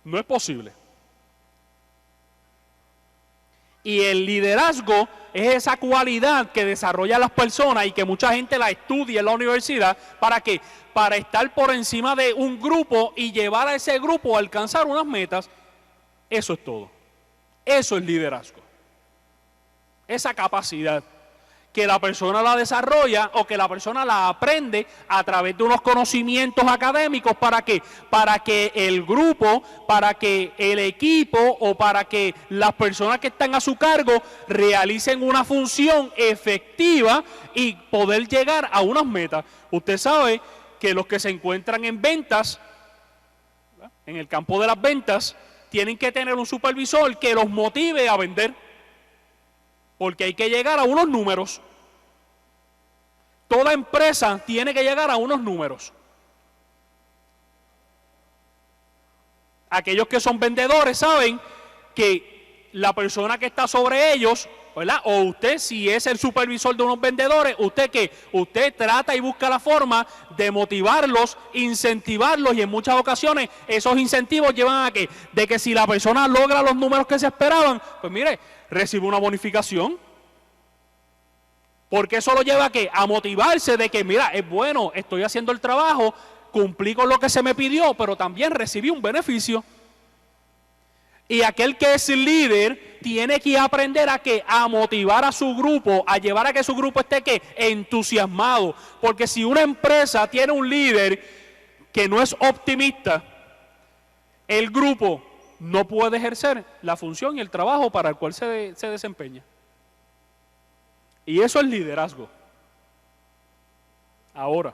No es posible. Y el liderazgo es esa cualidad que desarrollan las personas y que mucha gente la estudia en la universidad. ¿Para qué? Para estar por encima de un grupo y llevar a ese grupo a alcanzar unas metas. Eso es todo. Eso es liderazgo. Esa capacidad que la persona la desarrolla o que la persona la aprende a través de unos conocimientos académicos. ¿Para qué? Para que el grupo, para que el equipo o para que las personas que están a su cargo realicen una función efectiva y poder llegar a unas metas. Usted sabe que los que se encuentran en ventas, ¿verdad?, en el campo de las ventas, tienen que tener un supervisor que los motive a vender. Porque hay que llegar a unos números. Toda empresa tiene que llegar a unos números. Aquellos que son vendedores saben que la persona que está sobre ellos, ¿verdad?, o usted, si es el supervisor de unos vendedores, usted trata y busca la forma de motivarlos, incentivarlos, y en muchas ocasiones esos incentivos llevan a que, de que si la persona logra los números que se esperaban, pues mire, recibe una bonificación. Porque eso lo lleva a ¿qué? A motivarse de que, mira, es bueno, estoy haciendo el trabajo, cumplí con lo que se me pidió, pero también recibí un beneficio. Y aquel que es líder tiene que aprender a ¿qué? A motivar a su grupo, a llevar a que su grupo esté ¿qué? Entusiasmado. Porque si una empresa tiene un líder que no es optimista, el grupo no puede ejercer la función y el trabajo para el cual se desempeña. Y eso es liderazgo. Ahora,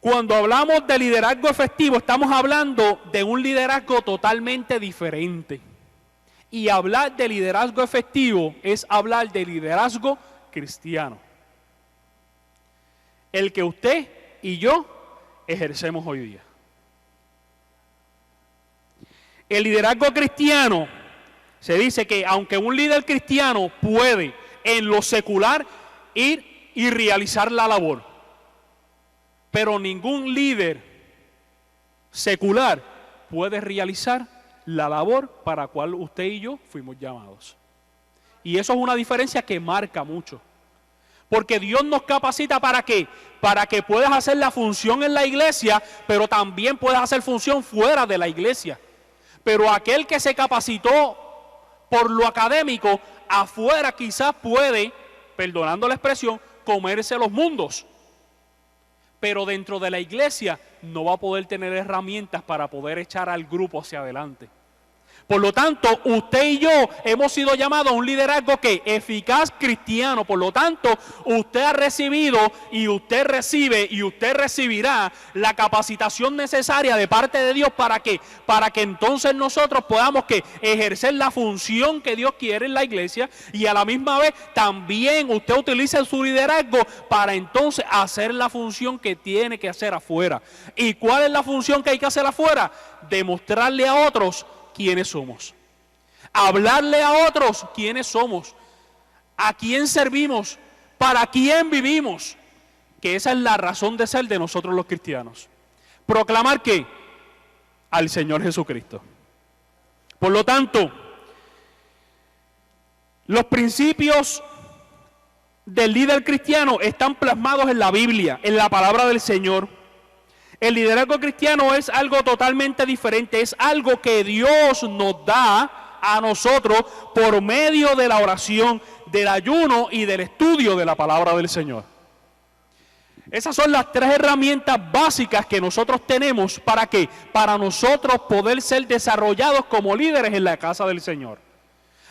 cuando hablamos de liderazgo efectivo, estamos hablando de un liderazgo totalmente diferente. Y hablar de liderazgo efectivo es hablar de liderazgo cristiano. El que usted y yo ejercemos hoy día. El liderazgo cristiano, se dice que aunque un líder cristiano puede en lo secular ir y realizar la labor, pero ningún líder secular puede realizar la labor para la cual usted y yo fuimos llamados. Y eso es una diferencia que marca mucho. Porque Dios nos capacita ¿para qué? Para que puedas hacer la función en la iglesia, pero también puedas hacer función fuera de la iglesia. Pero aquel que se capacitó por lo académico, afuera quizás puede, perdonando la expresión, comerse los mundos. Pero dentro de la iglesia no va a poder tener herramientas para poder echar al grupo hacia adelante. Por lo tanto, usted y yo hemos sido llamados a un liderazgo que eficaz cristiano. Por lo tanto, usted ha recibido y usted recibe y usted recibirá la capacitación necesaria de parte de Dios para que entonces nosotros podamos ejercer la función que Dios quiere en la iglesia, y a la misma vez también usted utilice su liderazgo para entonces hacer la función que tiene que hacer afuera. ¿Y cuál es la función que hay que hacer afuera? Demostrarle a otros quiénes somos, hablarle a otros quiénes somos, a quién servimos, para quién vivimos, que esa es la razón de ser de nosotros los cristianos. Proclamar ¿qué? Al Señor Jesucristo. Por lo tanto, los principios del líder cristiano están plasmados en la Biblia, en la palabra del Señor. El liderazgo cristiano es algo totalmente diferente, es algo que Dios nos da a nosotros por medio de la oración, del ayuno y del estudio de la palabra del Señor. Esas son las tres herramientas básicas que nosotros tenemos. ¿Para qué? Para nosotros poder ser desarrollados como líderes en la casa del Señor.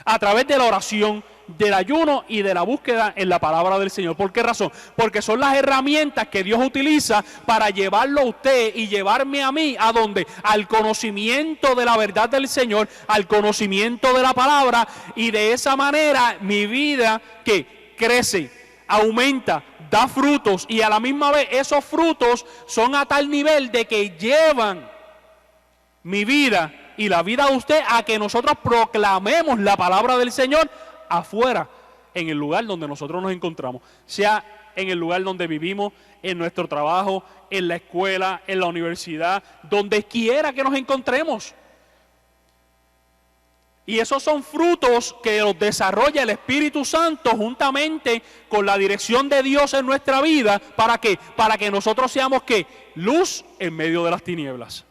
A través de la oración, del ayuno y de la búsqueda en la palabra del Señor. ¿Por qué razón? Porque son las herramientas que Dios utiliza para llevarlo a usted y llevarme a mí, ¿a dónde? Al conocimiento de la verdad del Señor, al conocimiento de la palabra, y de esa manera mi vida que crece, aumenta, da frutos, y a la misma vez esos frutos son a tal nivel de que llevan mi vida y la vida de usted a que nosotros proclamemos la palabra del Señor afuera, en el lugar donde nosotros nos encontramos, sea en el lugar donde vivimos, en nuestro trabajo, en la escuela, en la universidad, donde quiera que nos encontremos. Y esos son frutos que los desarrolla el Espíritu Santo juntamente con la dirección de Dios en nuestra vida. ¿Para qué? Para que nosotros seamos ¿qué? Luz en medio de las tinieblas.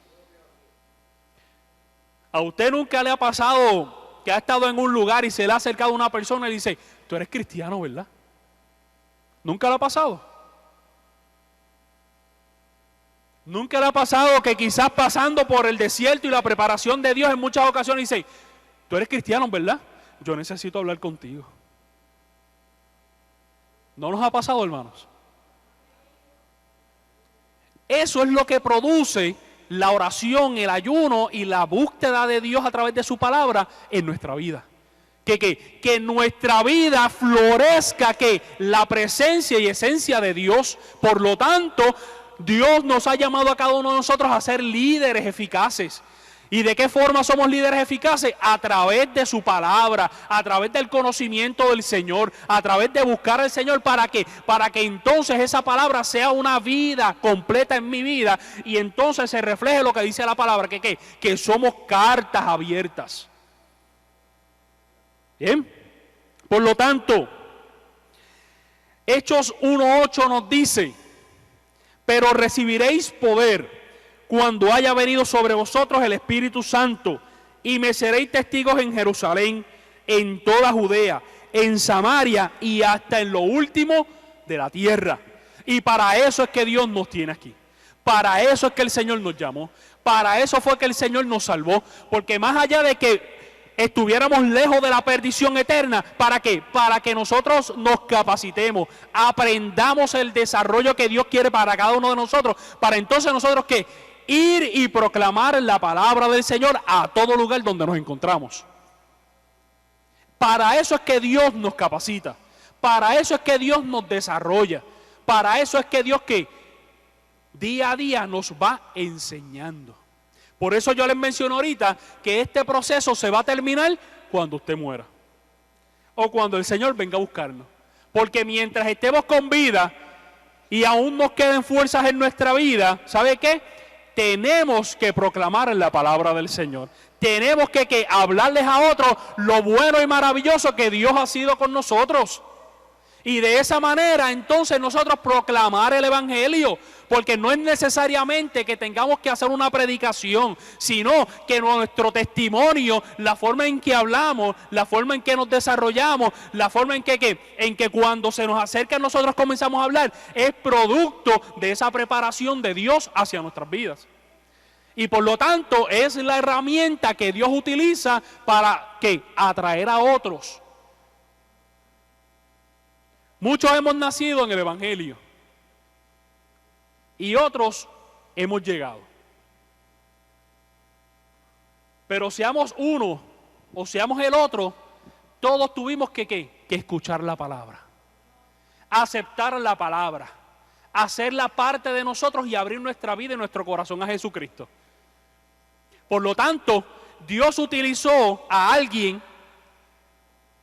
¿A usted nunca le ha pasado que ha estado en un lugar y se le ha acercado una persona y dice, tú eres cristiano, ¿verdad? ¿Nunca le ha pasado? ¿Nunca le ha pasado que quizás pasando por el desierto y la preparación de Dios en muchas ocasiones dice, tú eres cristiano, ¿verdad? Yo necesito hablar contigo. ¿No nos ha pasado, hermanos? Eso es lo que produce la oración, el ayuno y la búsqueda de Dios a través de su palabra en nuestra vida. Que en nuestra vida florezca que la presencia y esencia de Dios. Por lo tanto, Dios nos ha llamado a cada uno de nosotros a ser líderes eficaces. ¿Y de qué forma somos líderes eficaces? A través de su palabra, a través del conocimiento del Señor, a través de buscar al Señor. ¿Para qué? Para que entonces esa palabra sea una vida completa en mi vida y entonces se refleje lo que dice la palabra, que somos cartas abiertas. ¿Bien? Por lo tanto, Hechos 1:8 nos dice, pero recibiréis poder cuando haya venido sobre vosotros el Espíritu Santo, y me seréis testigos en Jerusalén, en toda Judea, en Samaria y hasta en lo último de la tierra. Y para eso es que Dios nos tiene aquí. Para eso es que el Señor nos llamó. Para eso fue que el Señor nos salvó. Porque más allá de que estuviéramos lejos de la perdición eterna, ¿para qué? Para que nosotros nos capacitemos, aprendamos el desarrollo que Dios quiere para cada uno de nosotros, para entonces nosotros ¿qué? Ir y proclamar la palabra del Señor a todo lugar donde nos encontramos. Para eso es que Dios nos capacita, para eso es que Dios nos desarrolla, para eso es que Dios que día a día nos va enseñando. Por eso yo les menciono ahorita que este proceso se va a terminar cuando usted muera o cuando el Señor venga a buscarnos. Porque mientras estemos con vida y aún nos queden fuerzas en nuestra vida, ¿sabe qué? Tenemos que proclamar la palabra del Señor. Tenemos que hablarles a otros lo bueno y maravilloso que Dios ha sido con nosotros. Y de esa manera entonces nosotros proclamar el Evangelio, porque no es necesariamente que tengamos que hacer una predicación, sino que nuestro testimonio, la forma en que hablamos, la forma en que nos desarrollamos, la forma en que cuando se nos acerca nosotros comenzamos a hablar, es producto de esa preparación de Dios hacia nuestras vidas. Y por lo tanto es la herramienta que Dios utiliza para atraer a otros. Muchos hemos nacido en el Evangelio y otros hemos llegado. Pero seamos uno o seamos el otro, todos tuvimos que escuchar la palabra, aceptar la palabra, hacerla parte de nosotros y abrir nuestra vida y nuestro corazón a Jesucristo. Por lo tanto, Dios utilizó a alguien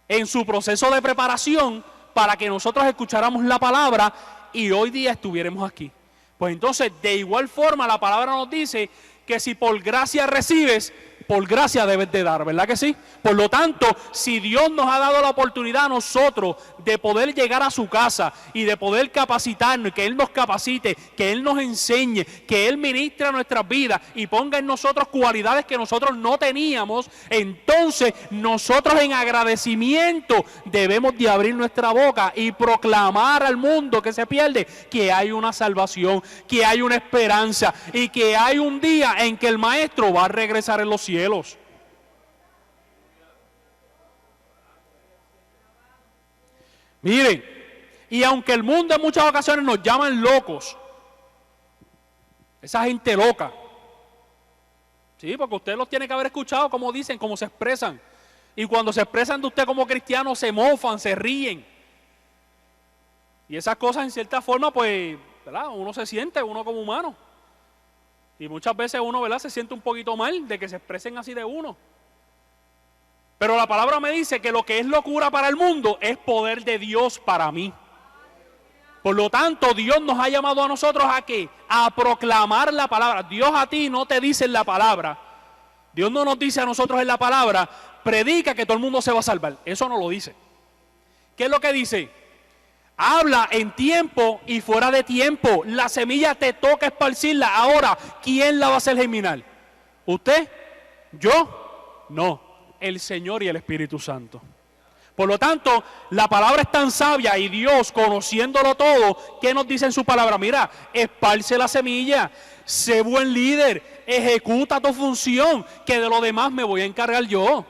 en su proceso de preparación para que nosotros escucháramos la palabra y hoy día estuviéramos aquí. Pues entonces, de igual forma, la palabra nos dice que si por gracia recibes, por gracia debes de dar, ¿verdad que sí? Por lo tanto, si Dios nos ha dado la oportunidad a nosotros de poder llegar a su casa y de poder capacitarnos, y que Él nos capacite, que Él nos enseñe, que Él ministre a nuestras vidas y ponga en nosotros cualidades que nosotros no teníamos, entonces nosotros en agradecimiento debemos de abrir nuestra boca y proclamar al mundo que se pierde que hay una salvación, que hay una esperanza y que hay un día en que el Maestro va a regresar en los cielos. Miren, y aunque el mundo en muchas ocasiones nos llaman locos, esa gente loca, sí, porque usted los tiene que haber escuchado como dicen, cómo se expresan, y cuando se expresan de usted como cristiano se mofan, se ríen, y esas cosas en cierta forma pues, ¿verdad? Uno se siente, uno como humano, y muchas veces uno, ¿verdad?, se siente un poquito mal de que se expresen así de uno. Pero la palabra me dice que lo que es locura para el mundo es poder de Dios para mí. Por lo tanto, Dios nos ha llamado a nosotros ¿a qué? A proclamar la palabra. Dios a ti no te dice en la palabra. Dios no nos dice a nosotros en la palabra, predica que todo el mundo se va a salvar. Eso no lo dice. ¿Qué es lo que dice? Habla en tiempo y fuera de tiempo. La semilla te toca esparcirla. Ahora, ¿quién la va a hacer germinar? ¿Usted? ¿Yo? No. El Señor y el Espíritu Santo. Por lo tanto, la palabra es tan sabia y Dios, conociéndolo todo, ¿qué nos dice en su palabra? Mira, esparce la semilla, sé buen líder, ejecuta tu función, que de lo demás me voy a encargar yo.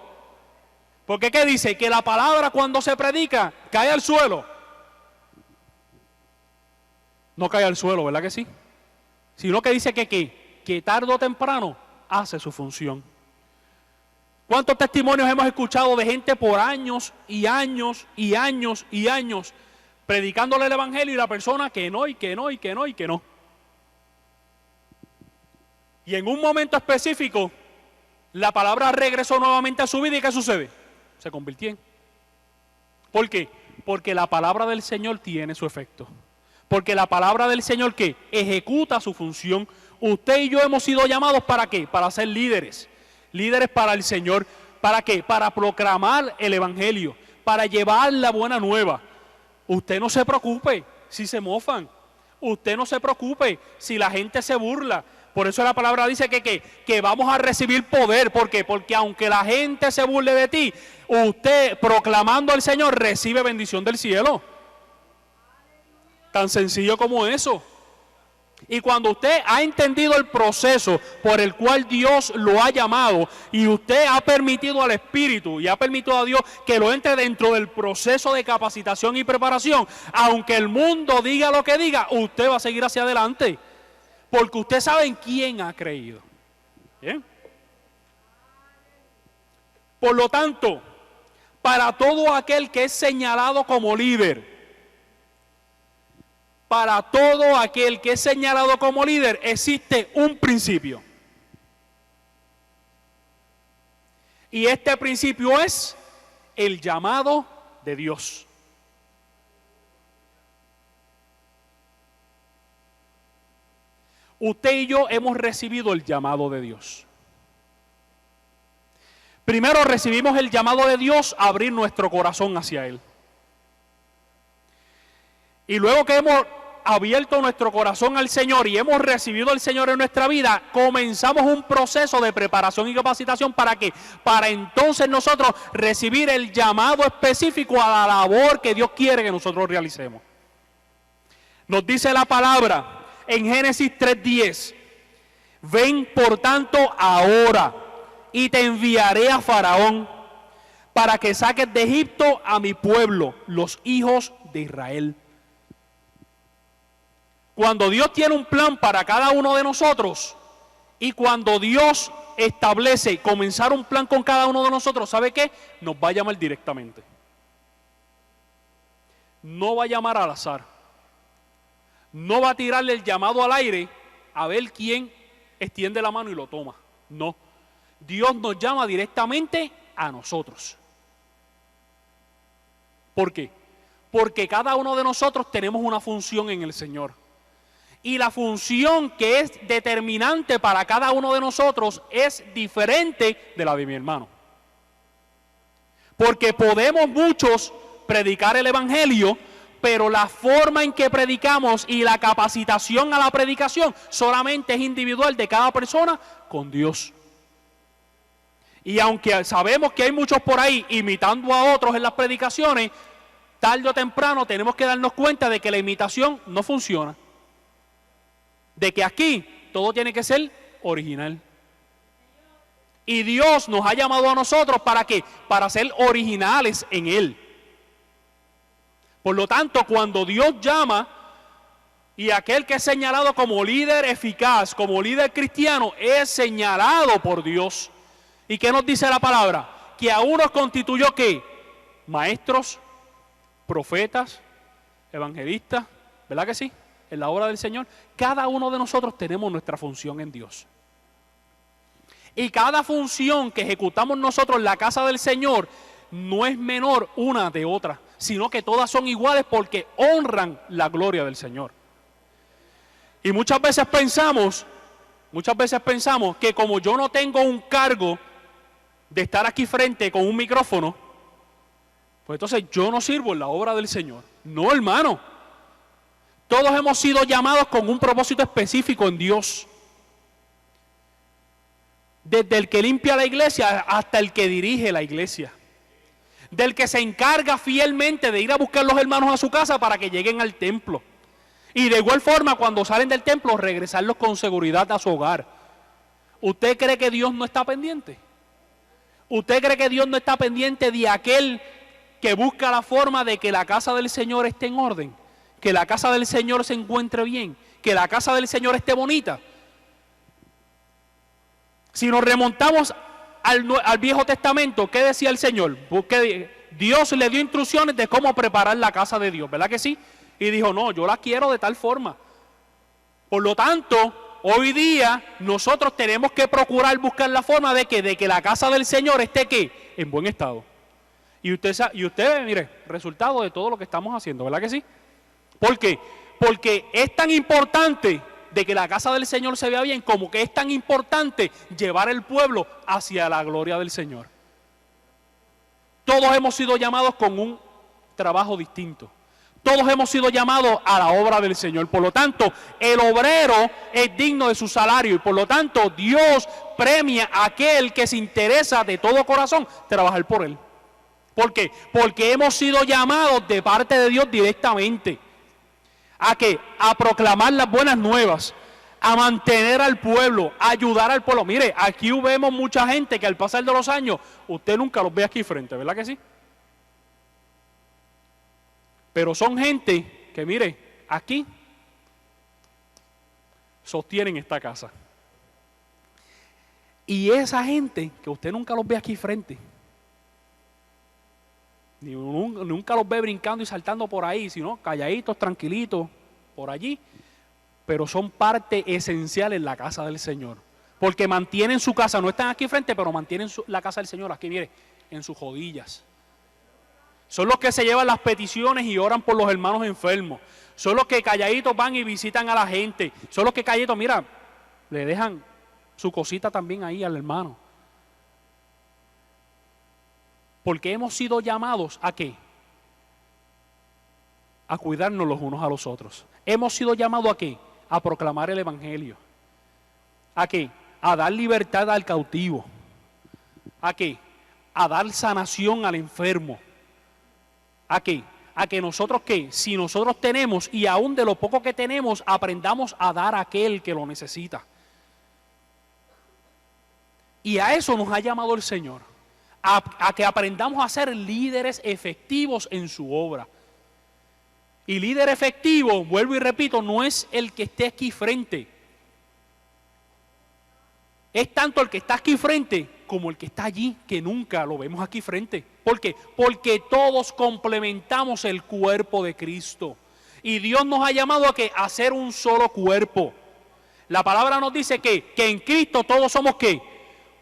Porque ¿qué dice? Que la palabra cuando se predica cae al suelo. No cae al suelo, ¿verdad que sí? Sino que dice que tarde o temprano hace su función. ¿Cuántos testimonios hemos escuchado de gente por años y años y años y años predicándole el evangelio y la persona que no y que no y que no y que no? Y en un momento específico la palabra regresó nuevamente a su vida y ¿qué sucede? Se convirtió en. ¿Por qué? Porque la palabra del Señor tiene su efecto. Porque la palabra del Señor ¿qué? Ejecuta su función. Usted y yo hemos sido llamados ¿para qué? Para ser líderes. Líderes para el Señor. ¿Para qué? Para proclamar el evangelio, para llevar la buena nueva. Usted no se preocupe si se mofan. Usted no se preocupe si la gente se burla. Por eso la palabra dice que vamos a recibir poder. ¿Por qué? Porque aunque la gente se burle de ti, usted proclamando al Señor recibe bendición del cielo. Tan sencillo como eso. Y cuando usted ha entendido el proceso por el cual Dios lo ha llamado y usted ha permitido al Espíritu y ha permitido a Dios que lo entre dentro del proceso de capacitación y preparación, aunque el mundo diga lo que diga, usted va a seguir hacia adelante. Porque usted sabe en quién ha creído. ¿Bien? Por lo tanto, para todo aquel que es señalado como líder, para todo aquel que es señalado como líder, existe un principio. Y este principio es el llamado de Dios. Usted y yo hemos recibido el llamado de Dios. Primero recibimos el llamado de Dios a abrir nuestro corazón hacia Él. Y luego que hemos abierto nuestro corazón al Señor y hemos recibido al Señor en nuestra vida, comenzamos un proceso de preparación y capacitación. ¿Para qué? Para entonces nosotros recibir el llamado específico a la labor que Dios quiere que nosotros realicemos. Nos dice la palabra en Génesis 3:10, ven por tanto ahora y te enviaré a Faraón para que saques de Egipto a mi pueblo, los hijos de Israel. Cuando Dios tiene un plan para cada uno de nosotros y cuando Dios establece comenzar un plan con cada uno de nosotros, ¿sabe qué? Nos va a llamar directamente. No va a llamar al azar. No va a tirarle el llamado al aire a ver quién extiende la mano y lo toma. No. Dios nos llama directamente a nosotros. ¿Por qué? Porque cada uno de nosotros tenemos una función en el Señor. Y la función que es determinante para cada uno de nosotros es diferente de la de mi hermano. Porque podemos muchos predicar el evangelio, pero la forma en que predicamos y la capacitación a la predicación solamente es individual de cada persona con Dios. Y aunque sabemos que hay muchos por ahí imitando a otros en las predicaciones, tarde o temprano tenemos que darnos cuenta de que la imitación no funciona. De que aquí todo tiene que ser original. Y Dios nos ha llamado a nosotros ¿para qué? Para ser originales en Él. Por lo tanto, cuando Dios llama y aquel que es señalado como líder eficaz, como líder cristiano, es señalado por Dios. ¿Y qué nos dice la palabra? Que a unos constituyó ¿qué? Maestros, profetas, evangelistas, ¿verdad que sí? En la obra del Señor. Cada uno de nosotros tenemos nuestra función en Dios. Y cada función que ejecutamos nosotros en la casa del Señor no es menor una de otra, sino que todas son iguales porque honran la gloria del Señor. Y muchas veces pensamos que como yo no tengo un cargo de estar aquí frente con un micrófono, pues entonces yo no sirvo en la obra del Señor. No, hermano. Todos hemos sido llamados con un propósito específico en Dios. Desde el que limpia la iglesia hasta el que dirige la iglesia. Del que se encarga fielmente de ir a buscar los hermanos a su casa para que lleguen al templo. Y de igual forma, cuando salen del templo, regresarlos con seguridad a su hogar. ¿Usted cree que Dios no está pendiente? ¿Usted cree que Dios no está pendiente de aquel que busca la forma de que la casa del Señor esté en orden? Que la casa del Señor se encuentre bien, que la casa del Señor esté bonita. Si nos remontamos al Viejo Testamento, ¿qué decía el Señor? Dios le dio instrucciones de cómo preparar la casa de Dios, ¿verdad que sí? Y dijo, no, yo la quiero de tal forma. Por lo tanto, hoy día nosotros tenemos que procurar buscar la forma de que la casa del Señor esté ¿qué? En buen estado. Y usted, mire, resultado de todo lo que estamos haciendo, ¿verdad que sí? ¿Por qué? Porque es tan importante de que la casa del Señor se vea bien, como que es tan importante llevar el pueblo hacia la gloria del Señor. Todos hemos sido llamados con un trabajo distinto. Todos hemos sido llamados a la obra del Señor. Por lo tanto, el obrero es digno de su salario. Y por lo tanto, Dios premia a aquel que se interesa de todo corazón trabajar por él. ¿Por qué? Porque hemos sido llamados de parte de Dios directamente. ¿A qué? A proclamar las buenas nuevas, a mantener al pueblo, a ayudar al pueblo. Mire, aquí vemos mucha gente que al pasar de los años, usted nunca los ve aquí frente, ¿verdad que sí? Pero son gente que, mire, aquí sostienen esta casa. Y esa gente que usted nunca los ve aquí frente, nunca los ve brincando y saltando por ahí, sino calladitos, tranquilitos, por allí. Pero son parte esencial en la casa del Señor. Porque mantienen su casa, no están aquí frente, pero mantienen la casa del Señor aquí, mire, en sus rodillas. Son los que se llevan las peticiones y oran por los hermanos enfermos. Son los que calladitos van y visitan a la gente. Son los que calladitos, mira, le dejan su cosita también ahí al hermano. Porque hemos sido llamados ¿a qué? A cuidarnos los unos a los otros. Hemos sido llamados ¿a qué? A proclamar el evangelio. ¿A qué? A dar libertad al cautivo. ¿A qué? A dar sanación al enfermo. ¿A qué? A que nosotros ¿qué? Si nosotros tenemos y aún de lo poco que tenemos, aprendamos a dar a aquel que lo necesita. Y a eso nos ha llamado el Señor. A que aprendamos a ser líderes efectivos en su obra. Y líder efectivo, vuelvo y repito, no es el que esté aquí frente. Es tanto el que está aquí frente como el que está allí, que nunca lo vemos aquí frente. ¿Por qué? Porque todos complementamos el cuerpo de Cristo. Y Dios nos ha llamado a que a ser un solo cuerpo. La palabra nos dice que en Cristo todos somos ¿qué?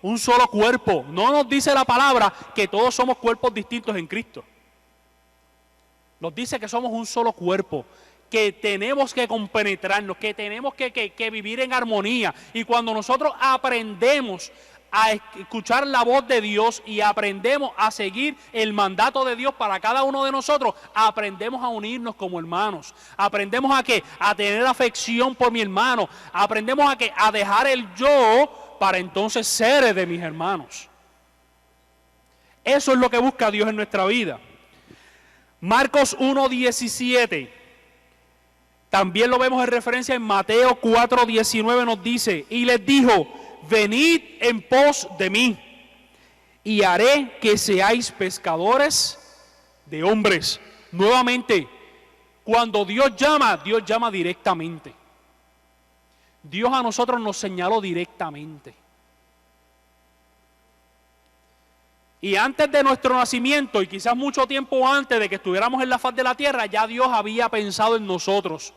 Un solo cuerpo. No nos dice la palabra que todos somos cuerpos distintos en Cristo. Nos dice que somos un solo cuerpo, que tenemos que compenetrarnos, que tenemos que vivir en armonía. Y cuando nosotros aprendemos a escuchar la voz de Dios y aprendemos a seguir el mandato de Dios para cada uno de nosotros, aprendemos a unirnos como hermanos. Aprendemos a ¿qué? A tener afección por mi hermano. Aprendemos a ¿qué? A dejar el yo para entonces ser de mis hermanos. Eso es lo que busca Dios en nuestra vida. Marcos 1:17. También lo vemos en referencia en Mateo 4:19, nos dice, y les dijo, venid en pos de mí, y haré que seáis pescadores de hombres. Nuevamente, cuando Dios llama directamente. Dios a nosotros nos señaló directamente. Y antes de nuestro nacimiento, y quizás mucho tiempo antes de que estuviéramos en la faz de la tierra, ya Dios había pensado en nosotros.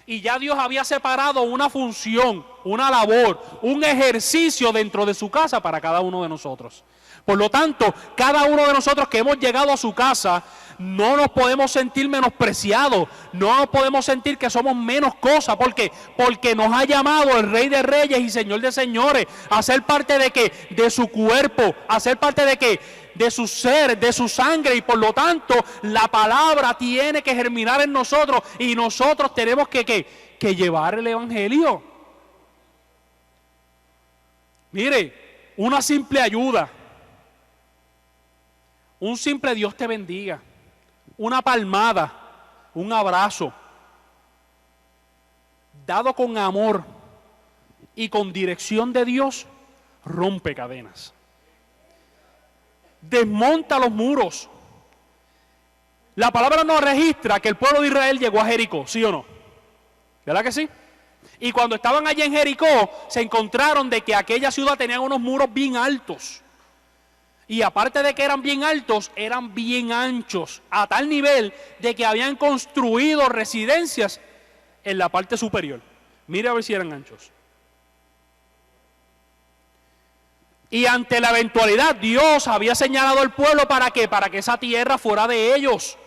Y ya Dios había separado una función, una labor, un ejercicio dentro de su casa para cada uno de nosotros. Por lo tanto, cada uno de nosotros que hemos llegado a su casa, no nos podemos sentir menospreciados, no nos podemos sentir que somos menos cosas, porque nos ha llamado el Rey de Reyes y Señor de Señores a ser parte de su cuerpo, a ser parte de su ser, de su sangre, y por lo tanto la palabra tiene que germinar en nosotros y nosotros tenemos que llevar el evangelio. Mire, una simple ayuda, un simple Dios te bendiga, una palmada, un abrazo, dado con amor y con dirección de Dios, rompe cadenas, desmonta los muros. La palabra nos registra que el pueblo de Israel llegó a Jericó, ¿sí o no? ¿Verdad que sí? Y cuando estaban allí en Jericó, se encontraron de que aquella ciudad tenía unos muros bien altos. Y aparte de que eran bien altos, eran bien anchos, a tal nivel de que habían construido residencias en la parte superior. Mire a ver si eran anchos. Y ante la eventualidad, Dios había señalado al pueblo ¿para qué? Para que esa tierra fuera de ellos.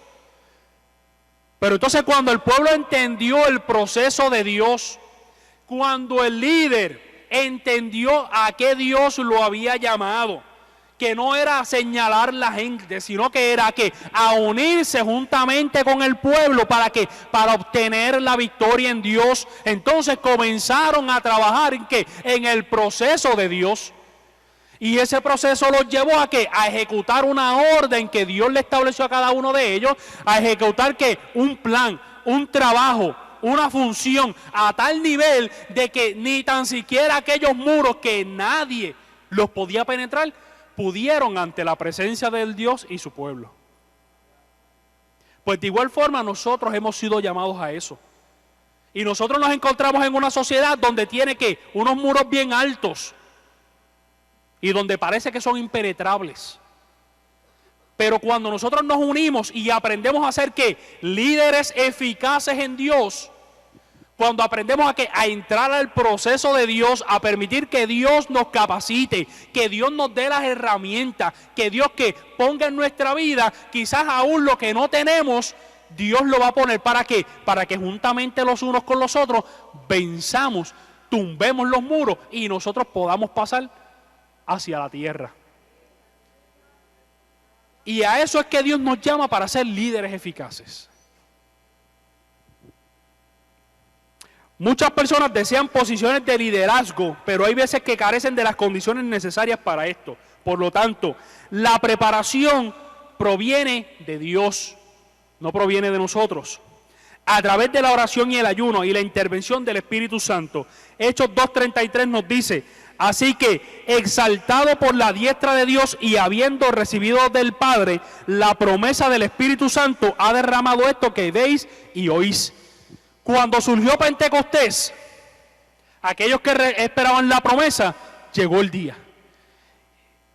Pero entonces cuando el pueblo entendió el proceso de Dios, cuando el líder entendió a qué Dios lo había llamado, que no era a señalar a la gente, sino que era a unirse juntamente con el pueblo para obtener la victoria en Dios. Entonces comenzaron a trabajar en el proceso de Dios. Y ese proceso los llevó a ejecutar una orden que Dios le estableció a cada uno de ellos, a ejecutar un plan, un trabajo, una función, a tal nivel de que ni tan siquiera aquellos muros que nadie los podía penetrar, pudieron ante la presencia del Dios y su pueblo. Pues de igual forma nosotros hemos sido llamados a eso. Y nosotros nos encontramos en una sociedad donde tiene unos muros bien altos y donde parece que son impenetrables. Pero cuando nosotros nos unimos y aprendemos a ser líderes eficaces en Dios, cuando aprendemos a entrar al proceso de Dios, a permitir que Dios nos capacite, que Dios nos dé las herramientas, que Dios ponga en nuestra vida, quizás aún lo que no tenemos, Dios lo va a poner ¿para qué? Para que juntamente los unos con los otros venzamos, tumbemos los muros y nosotros podamos pasar hacia la tierra. Y a eso es que Dios nos llama, para ser líderes eficaces. Muchas personas desean posiciones de liderazgo, pero hay veces que carecen de las condiciones necesarias para esto. Por lo tanto, la preparación proviene de Dios, no proviene de nosotros. A través de la oración y el ayuno y la intervención del Espíritu Santo. Hechos 2:33 nos dice: así que, exaltado por la diestra de Dios y habiendo recibido del Padre la promesa del Espíritu Santo, ha derramado esto que veis y oís. Cuando surgió Pentecostés, aquellos que esperaban la promesa, llegó el día.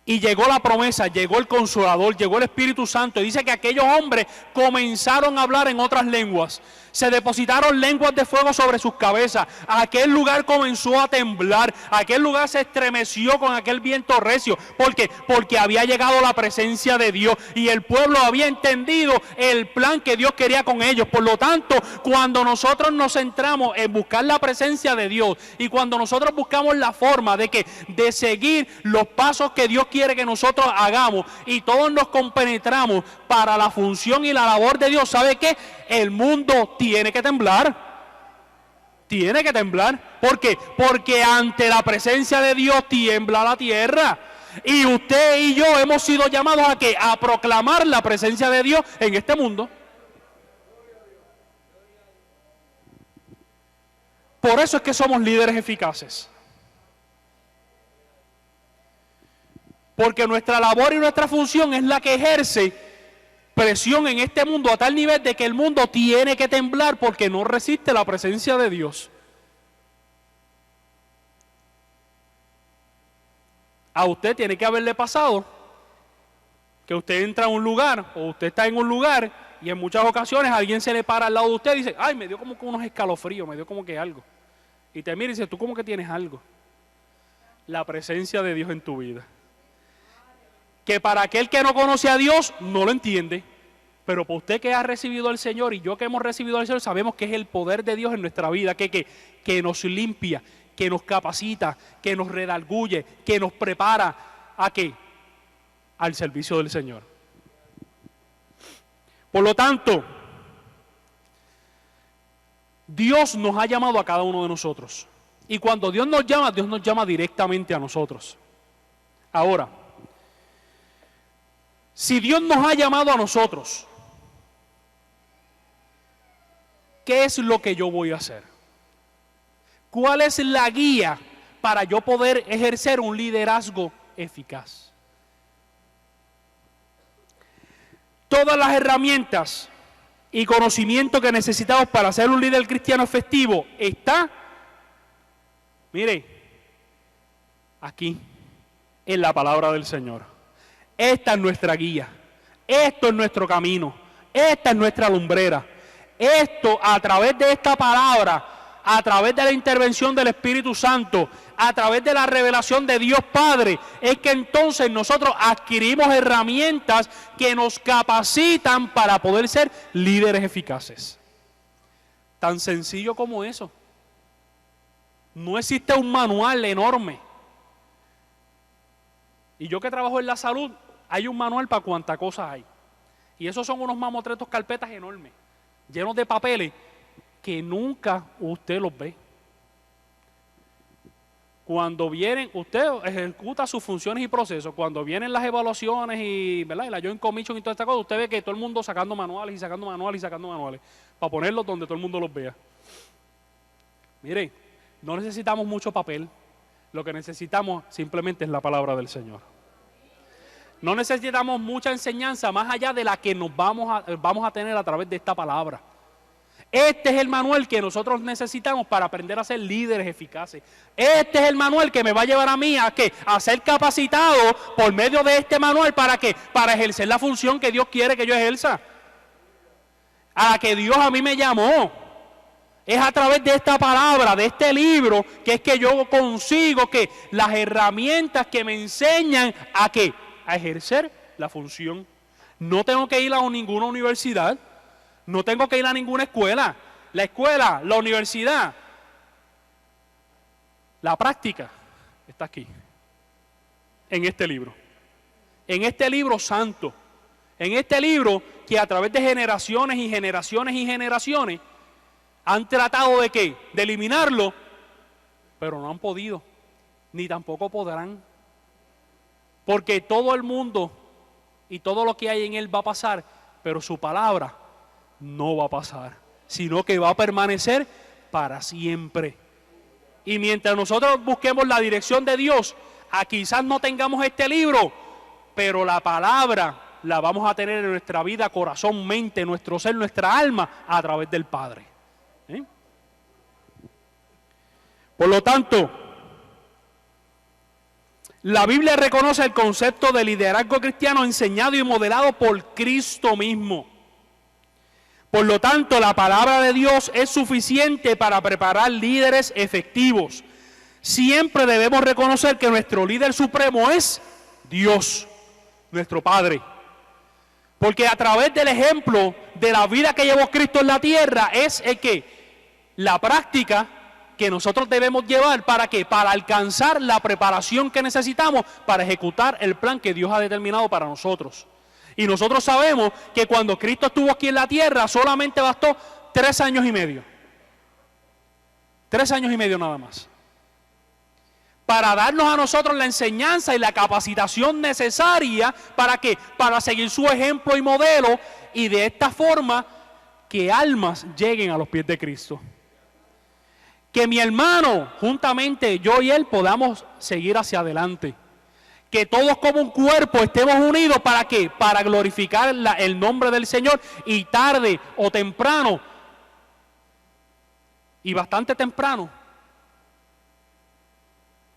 Y llegó la promesa, llegó el Consolador, llegó el Espíritu Santo. Y dice que aquellos hombres comenzaron a hablar en otras lenguas. Se depositaron lenguas de fuego sobre sus cabezas. Aquel lugar comenzó a temblar. Aquel lugar se estremeció con aquel viento recio. ¿Por qué? Porque había llegado la presencia de Dios. Y el pueblo había entendido el plan que Dios quería con ellos. Por lo tanto, cuando nosotros nos centramos en buscar la presencia de Dios, y cuando nosotros buscamos la forma de seguir los pasos que Dios quiere que nosotros hagamos, y todos nos compenetramos para la función y la labor de Dios, ¿sabe qué? El mundo tiene que temblar. Tiene que temblar. ¿Por qué? Porque ante la presencia de Dios tiembla la tierra. Y usted y yo hemos sido llamados a proclamar la presencia de Dios en este mundo. Por eso es que somos líderes eficaces. Porque nuestra labor y nuestra función es la que ejerce presión en este mundo a tal nivel de que el mundo tiene que temblar porque no resiste la presencia de Dios. A usted tiene que haberle pasado que usted entra a un lugar o usted está en un lugar y en muchas ocasiones alguien se le para al lado de usted y dice: ay, me dio como que unos escalofríos, me dio como que algo. Y te mira y dice: tú como que tienes algo. La presencia de Dios en tu vida. que para aquel que no conoce a Dios no lo entiende. Pero para usted que ha recibido al Señor y yo que hemos recibido al Señor, sabemos que es el poder de Dios en nuestra vida, que nos limpia, que nos capacita, que nos redarguye, que nos prepara ¿a qué? Al servicio del Señor. Por lo tanto, Dios nos ha llamado a cada uno de nosotros. Y cuando Dios nos llama directamente a nosotros. Ahora, si Dios nos ha llamado a nosotros, ¿qué es lo que yo voy a hacer? ¿Cuál es la guía para yo poder ejercer un liderazgo eficaz? Todas las herramientas y conocimiento que necesitamos para ser un líder cristiano efectivo está, mire, aquí, en la palabra del Señor. Esta es nuestra guía, esto es nuestro camino, esta es nuestra lumbrera. Esto, a través de esta palabra, a través de la intervención del Espíritu Santo, a través de la revelación de Dios Padre, es que entonces nosotros adquirimos herramientas que nos capacitan para poder ser líderes eficaces. Tan sencillo como eso. No existe un manual enorme. Y yo que trabajo en la salud, hay un manual para cuántas cosas hay. Y esos son unos mamotretos, carpetas enormes, llenos de papeles que nunca usted los ve. Cuando vienen, usted ejecuta sus funciones y procesos. Cuando vienen las evaluaciones y, ¿verdad?, y la Joint Commission y toda esta cosa, usted ve que todo el mundo sacando manuales y sacando manuales y sacando manuales para ponerlos donde todo el mundo los vea. Mire, no necesitamos mucho papel. Lo que necesitamos simplemente es la palabra del Señor. No necesitamos mucha enseñanza más allá de la que nos vamos a tener a través de esta palabra. Este es el manual que nosotros necesitamos para aprender a ser líderes eficaces. Este es el manual que me va a llevar a mí a ¿qué? A ser capacitado por medio de este manual. ¿Para qué? Para ejercer la función que Dios quiere que yo ejerza. A la que Dios a mí me llamó. Es a través de esta palabra, de este libro, que es que yo consigo que las herramientas que me enseñan a ¿qué? A ejercer la función. No tengo que ir a ninguna universidad, no tengo que ir a ninguna escuela. La escuela, la universidad, la práctica está aquí, en este libro. En este libro santo, en este libro que a través de generaciones y generaciones y generaciones han tratado de ¿qué? De eliminarlo, pero no han podido, ni tampoco podrán. Porque todo el mundo y todo lo que hay en él va a pasar, pero su palabra no va a pasar, sino que va a permanecer para siempre. Y mientras nosotros busquemos la dirección de Dios, quizás no tengamos este libro, pero la palabra la vamos a tener en nuestra vida, corazón, mente, nuestro ser, nuestra alma, a través del Padre. ¿Eh? Por lo tanto, la Biblia reconoce el concepto de liderazgo cristiano enseñado y modelado por Cristo mismo. Por lo tanto, la palabra de Dios es suficiente para preparar líderes efectivos. Siempre debemos reconocer que nuestro líder supremo es Dios, nuestro Padre. Porque a través del ejemplo de la vida que llevó Cristo en la tierra es el que la práctica que nosotros debemos llevar para ¿qué? Para alcanzar la preparación que necesitamos para ejecutar el plan que Dios ha determinado para nosotros. Y nosotros sabemos que cuando Cristo estuvo aquí en la tierra solamente bastó 3 años y medio. 3 años y medio nada más. Para darnos a nosotros la enseñanza y la capacitación necesaria para ¿qué? Para seguir su ejemplo y modelo y de esta forma que almas lleguen a los pies de Cristo. Que mi hermano, juntamente yo y él podamos seguir hacia adelante. Que todos como un cuerpo estemos unidos ¿para qué? Para glorificar el nombre del Señor y tarde o temprano, y bastante temprano,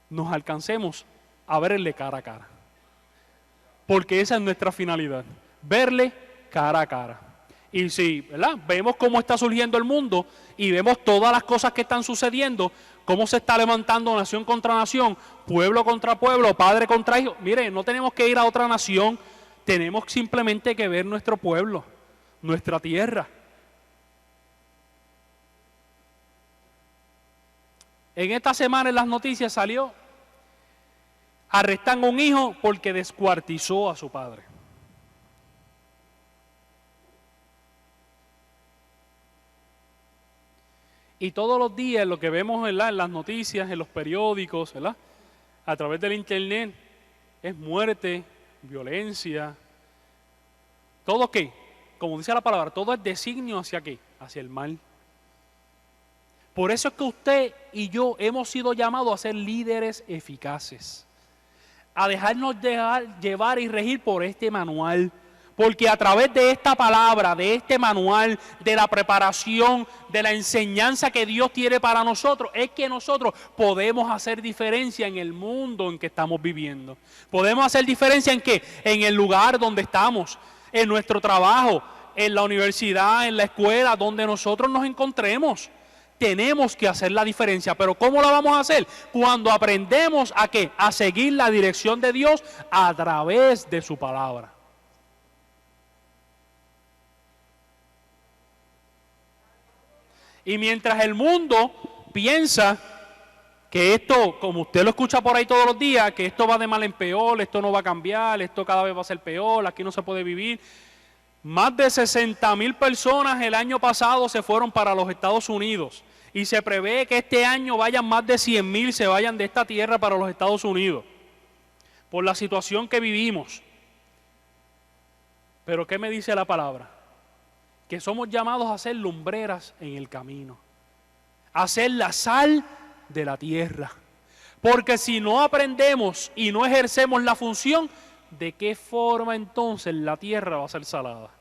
nos alcancemos a verle cara a cara. Porque esa es nuestra finalidad, verle cara a cara. Y si, ¿verdad?, vemos cómo está surgiendo el mundo y vemos todas las cosas que están sucediendo, cómo se está levantando nación contra nación, pueblo contra pueblo, padre contra hijo. Mire, no tenemos que ir a otra nación, tenemos simplemente que ver nuestro pueblo, nuestra tierra. En esta semana en las noticias salió, arrestan a un hijo porque descuartizó a su padre. Y todos los días lo que vemos, ¿verdad?, en las noticias, en los periódicos, ¿verdad?, a través del internet, es muerte, violencia. ¿Todo qué? Como dice la palabra, todo es designio hacia qué, hacia el mal. Por eso es que usted y yo hemos sido llamados a ser líderes eficaces, a dejarnos llevar y regir por este manual. Porque a través de esta palabra, de este manual, de la preparación, de la enseñanza que Dios tiene para nosotros, es que nosotros podemos hacer diferencia en el mundo en que estamos viviendo. Podemos hacer diferencia en qué, en el lugar donde estamos, en nuestro trabajo, en la universidad, en la escuela, donde nosotros nos encontremos. Tenemos que hacer la diferencia, pero ¿cómo la vamos a hacer? Cuando aprendemos a qué, a seguir la dirección de Dios a través de su palabra. Y mientras el mundo piensa que esto, como usted lo escucha por ahí todos los días, que esto va de mal en peor, esto no va a cambiar, esto cada vez va a ser peor, aquí no se puede vivir. Más de 60,000 personas el año pasado se fueron para los Estados Unidos. Y se prevé que este año vayan más de 100,000, se vayan de esta tierra para los Estados Unidos. Por la situación que vivimos. Pero ¿qué me dice la palabra? Que somos llamados a ser lumbreras en el camino, a ser la sal de la tierra. Porque si no aprendemos y no ejercemos la función, ¿de qué forma entonces la tierra va a ser salada?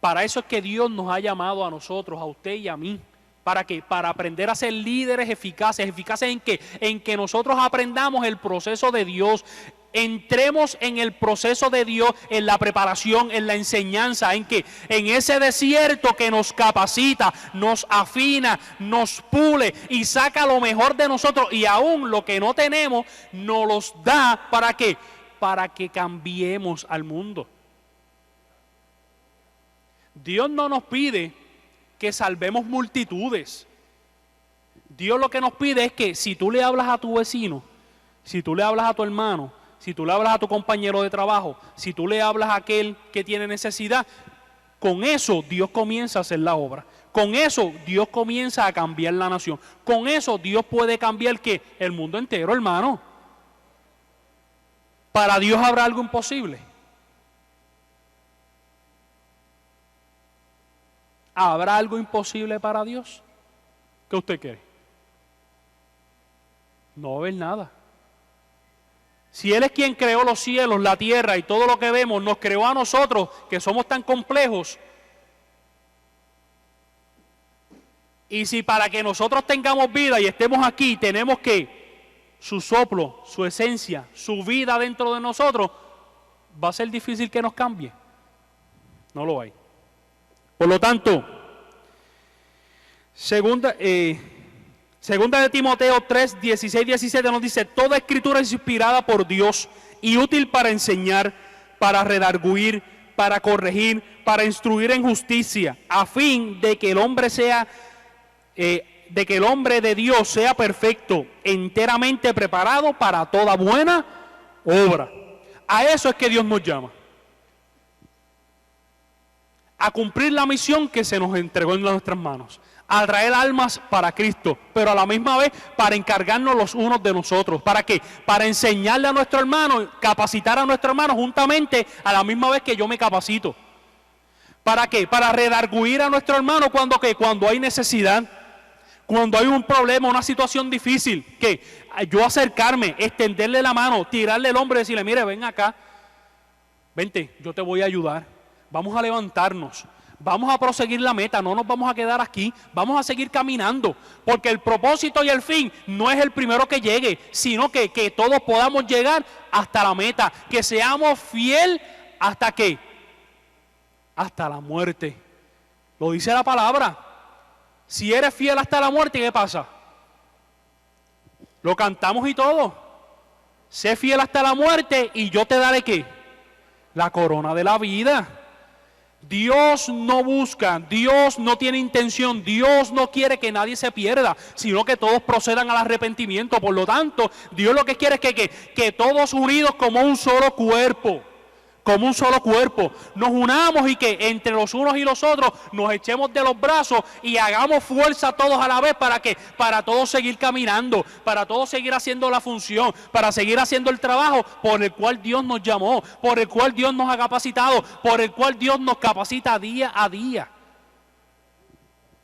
Para eso es que Dios nos ha llamado a nosotros, a usted y a mí. ¿Para qué? Para aprender a ser líderes eficaces. ¿Eficaces en qué? En que nosotros aprendamos el proceso de Dios. Entremos en el proceso de Dios, en la preparación, en la enseñanza, en que en ese desierto que nos capacita, nos afina, nos pule y saca lo mejor de nosotros, y aún lo que no tenemos nos los da. ¿Para qué? Para que cambiemos al mundo. Dios no nos pide que salvemos multitudes. Dios lo que nos pide es que si tú le hablas a tu vecino, si tú le hablas a tu hermano, si tú le hablas a tu compañero de trabajo, si tú le hablas a aquel que tiene necesidad, con eso Dios comienza a hacer la obra. Con eso Dios comienza a cambiar la nación. Con eso Dios puede cambiar ¿qué? El mundo entero, hermano. ¿Para Dios habrá algo imposible? ¿Habrá algo imposible para Dios? ¿Qué usted cree? No va a haber nada. Si Él es quien creó los cielos, la tierra y todo lo que vemos, nos creó a nosotros, que somos tan complejos. Y si para que nosotros tengamos vida y estemos aquí, tenemos que su soplo, su esencia, su vida dentro de nosotros, va a ser difícil que nos cambie. No lo hay. Por lo tanto, segunda de Timoteo 3, 16, 17 nos dice: toda escritura es inspirada por Dios y útil para enseñar, para redarguir, para corregir, para instruir en justicia, a fin de que el hombre de Dios sea perfecto, enteramente preparado para toda buena obra. A eso es que Dios nos llama. A cumplir la misión que se nos entregó en nuestras manos. A traer almas para Cristo, pero a la misma vez para encargarnos los unos de nosotros. ¿Para qué? Para enseñarle a nuestro hermano, capacitar a nuestro hermano juntamente a la misma vez que yo me capacito. ¿Para qué? Para redarguir a nuestro hermano cuando hay necesidad, cuando hay un problema, una situación difícil, que yo acercarme, extenderle la mano, tirarle el hombro y decirle: mire, ven acá, vente, yo te voy a ayudar, vamos a levantarnos. Vamos a proseguir la meta, no nos vamos a quedar aquí, vamos a seguir caminando, porque el propósito y el fin no es el primero que llegue, sino que todos podamos llegar hasta la meta, que seamos fiel hasta ¿qué? Hasta la muerte. Lo dice la palabra. Si eres fiel hasta la muerte, ¿qué pasa? Lo cantamos y todo. Sé fiel hasta la muerte y yo te daré ¿qué? La corona de la vida. Dios no busca, Dios no tiene intención, Dios no quiere que nadie se pierda, sino que todos procedan al arrepentimiento. Por lo tanto, Dios lo que quiere es que todos unidos como un solo cuerpo, nos unamos y que entre los unos y los otros nos echemos de los brazos y hagamos fuerza todos a la vez para todos seguir caminando, para todos seguir haciendo la función, para seguir haciendo el trabajo por el cual Dios nos llamó, por el cual Dios nos ha capacitado, por el cual Dios nos capacita día a día.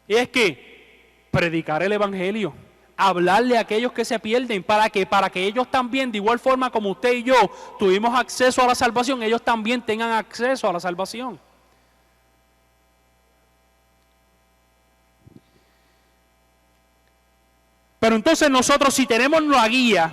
Y es que predicar el evangelio, hablarle a aquellos que se pierden, para que ellos también, de igual forma como usted y yo tuvimos acceso a la salvación, ellos también tengan acceso a la salvación. Pero entonces nosotros, si tenemos la guía,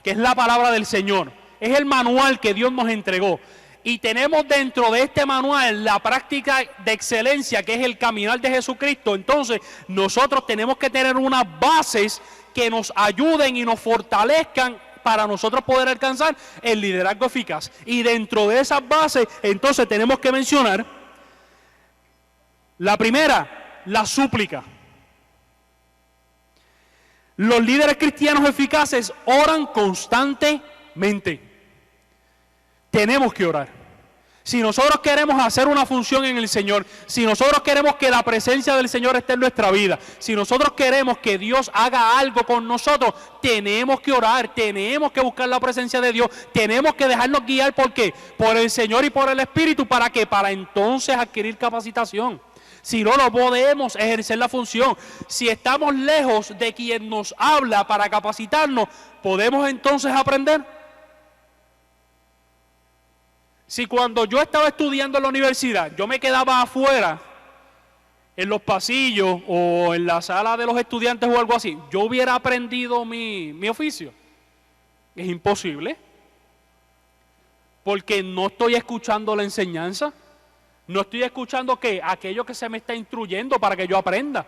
que es la palabra del Señor, es el manual que Dios nos entregó, y tenemos dentro de este manual la práctica de excelencia, que es el caminar de Jesucristo, entonces nosotros tenemos que tener unas bases que nos ayuden y nos fortalezcan para nosotros poder alcanzar el liderazgo eficaz. Y dentro de esas bases, entonces tenemos que mencionar la primera, la súplica. Los líderes cristianos eficaces oran constantemente. Tenemos que orar. Si nosotros queremos hacer una función en el Señor, si nosotros queremos que la presencia del Señor esté en nuestra vida, si nosotros queremos que Dios haga algo con nosotros, tenemos que orar, tenemos que buscar la presencia de Dios, tenemos que dejarnos guiar, ¿por qué? Por el Señor y por el Espíritu, ¿para qué? Para entonces adquirir capacitación. Si no, no podemos ejercer la función. Si estamos lejos de quien nos habla para capacitarnos, ¿podemos entonces aprender? Si cuando yo estaba estudiando en la universidad, yo me quedaba afuera, en los pasillos o en la sala de los estudiantes o algo así, yo hubiera aprendido mi oficio. Es imposible. Porque no estoy escuchando la enseñanza. No estoy escuchando aquello que se me está instruyendo para que yo aprenda.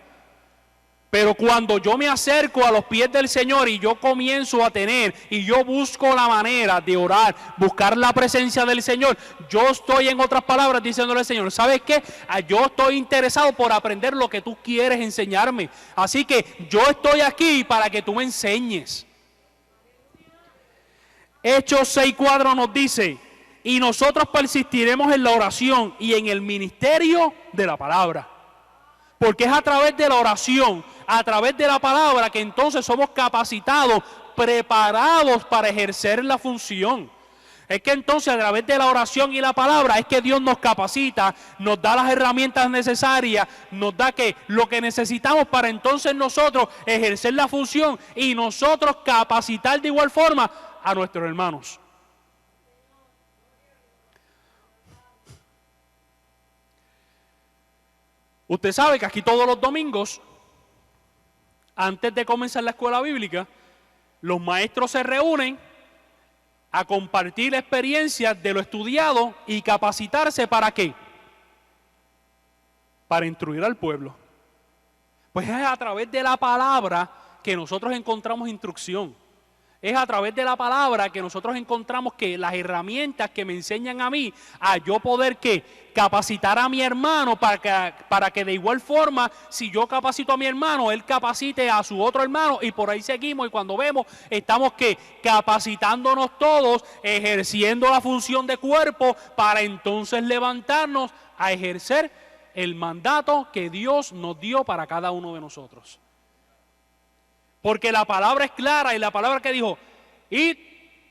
Pero cuando yo me acerco a los pies del Señor y yo comienzo a tener y yo busco la manera de orar, buscar la presencia del Señor, yo estoy, en otras palabras, diciéndole al Señor, ¿sabes qué? Yo estoy interesado por aprender lo que tú quieres enseñarme. Así que yo estoy aquí para que tú me enseñes. Hechos 6:4 nos dice, y nosotros persistiremos en la oración y en el ministerio de la palabra. Porque es a través de la oración, a través de la palabra, que entonces somos capacitados, preparados para ejercer la función. Es que entonces a través de la oración y la palabra es que Dios nos capacita, nos da las herramientas necesarias, nos da lo que necesitamos para entonces nosotros ejercer la función y nosotros capacitar de igual forma a nuestros hermanos. Usted sabe que aquí todos los domingos, antes de comenzar la escuela bíblica, los maestros se reúnen a compartir experiencias de lo estudiado y capacitarse ¿para qué? Para instruir al pueblo. Pues es a través de la palabra que nosotros encontramos instrucción. Es a través de la palabra que nosotros encontramos que las herramientas que me enseñan a mí, a yo poder capacitar a mi hermano para que de igual forma, si yo capacito a mi hermano, él capacite a su otro hermano y por ahí seguimos y cuando vemos, estamos capacitándonos todos, ejerciendo la función de cuerpo para entonces levantarnos a ejercer el mandato que Dios nos dio para cada uno de nosotros. Porque la palabra es clara y la palabra que dijo, id,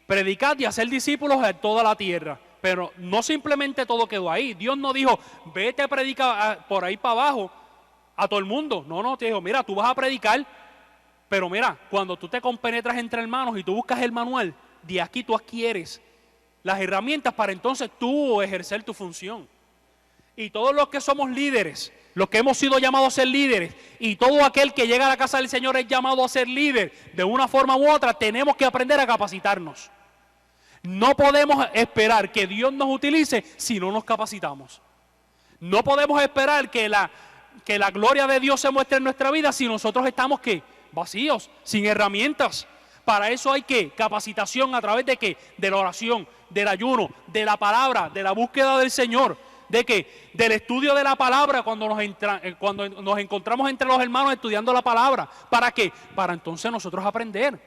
predicad y hacer discípulos en toda la tierra. Pero no simplemente todo quedó ahí. Dios no dijo, vete a predicar por ahí para abajo a todo el mundo. No, te dijo, mira, tú vas a predicar, pero mira, cuando tú te compenetras entre hermanos y tú buscas el manual, de aquí tú adquieres las herramientas para entonces tú ejercer tu función. Y todos los que somos líderes, los que hemos sido llamados a ser líderes, y todo aquel que llega a la casa del Señor es llamado a ser líder, de una forma u otra, tenemos que aprender a capacitarnos. No podemos esperar que Dios nos utilice si no nos capacitamos. No podemos esperar que la gloria de Dios se muestre en nuestra vida si nosotros estamos, vacíos, sin herramientas. Para eso hay que capacitación a través de qué, de la oración, del ayuno, de la palabra, de la búsqueda del Señor, de qué, del estudio de la palabra cuando nos encontramos entre los hermanos estudiando la palabra. ¿Para qué? Para entonces nosotros aprender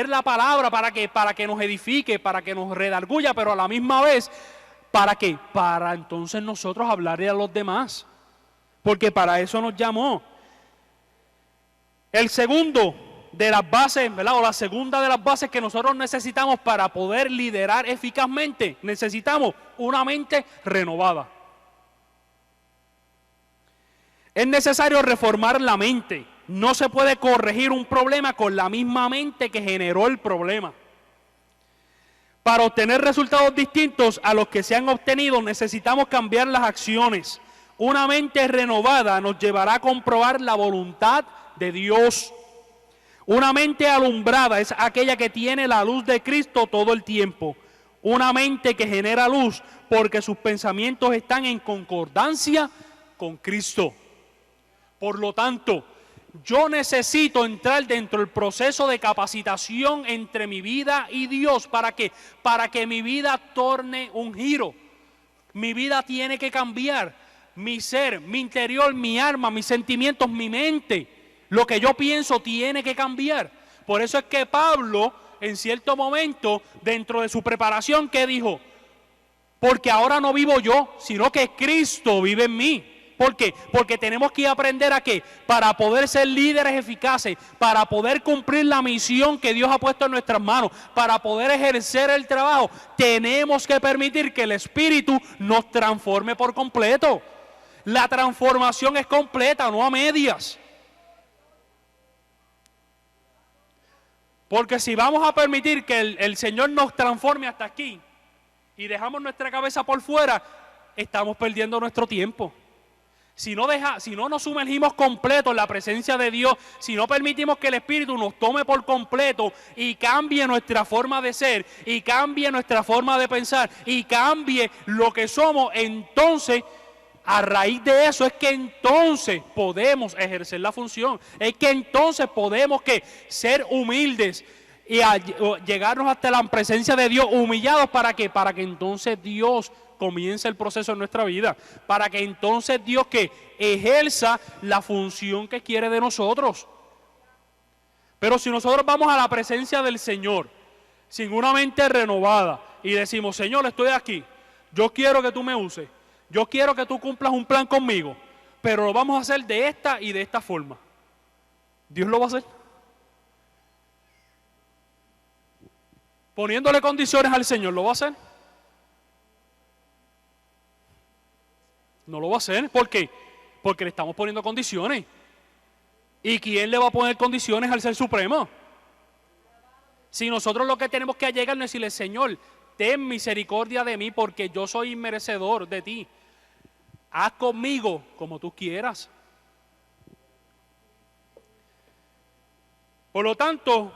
la palabra, para que nos edifique, para que nos redarguya, pero a la misma vez, ¿para qué? Para entonces nosotros hablarle a los demás, porque para eso nos llamó. El segundo de las bases, ¿verdad? O la segunda de las bases que nosotros necesitamos para poder liderar eficazmente, necesitamos una mente renovada. Es necesario reformar la mente. No se puede corregir un problema con la misma mente que generó el problema. Para obtener resultados distintos a los que se han obtenido, necesitamos cambiar las acciones. Una mente renovada nos llevará a comprobar la voluntad de Dios. Una mente alumbrada es aquella que tiene la luz de Cristo todo el tiempo. Una mente que genera luz porque sus pensamientos están en concordancia con Cristo. Por lo tanto, yo necesito entrar dentro del proceso de capacitación entre mi vida y Dios. ¿Para qué? Para que mi vida torne un giro. Mi vida tiene que cambiar. Mi ser, mi interior, mi alma, mis sentimientos, mi mente. Lo que yo pienso tiene que cambiar. Por eso es que Pablo, en cierto momento, dentro de su preparación, ¿qué dijo? Porque ahora no vivo yo, sino que Cristo vive en mí. ¿Por qué? Porque tenemos que aprender a qué, para poder ser líderes eficaces, para poder cumplir la misión que Dios ha puesto en nuestras manos, para poder ejercer el trabajo, tenemos que permitir que el Espíritu nos transforme por completo. La transformación es completa, no a medias. Porque si vamos a permitir que el Señor nos transforme hasta aquí y dejamos nuestra cabeza por fuera, estamos perdiendo nuestro tiempo. Si no nos sumergimos completo en la presencia de Dios, si no permitimos que el Espíritu nos tome por completo y cambie nuestra forma de ser, y cambie nuestra forma de pensar, y cambie lo que somos, entonces, a raíz de eso es que entonces podemos ejercer la función. Es que entonces podemos ser humildes y llegarnos hasta la presencia de Dios humillados. ¿Para qué? Para que entonces Dios comience el proceso en nuestra vida, para que entonces Dios ejerza la función que quiere de nosotros. Pero si nosotros vamos a la presencia del Señor sin una mente renovada y decimos, Señor, estoy aquí, yo quiero que tú me uses, yo quiero que tú cumplas un plan conmigo, pero lo vamos a hacer de esta y de esta forma, ¿Dios lo va a hacer? Poniéndole condiciones al Señor, ¿lo va a hacer? No lo va a hacer. ¿Por qué? Porque le estamos poniendo condiciones. ¿Y quién le va a poner condiciones al Ser Supremo? Si nosotros lo que tenemos que allegarnos es decirle, Señor, ten misericordia de mí porque yo soy inmerecedor de ti. Haz conmigo como tú quieras. Por lo tanto,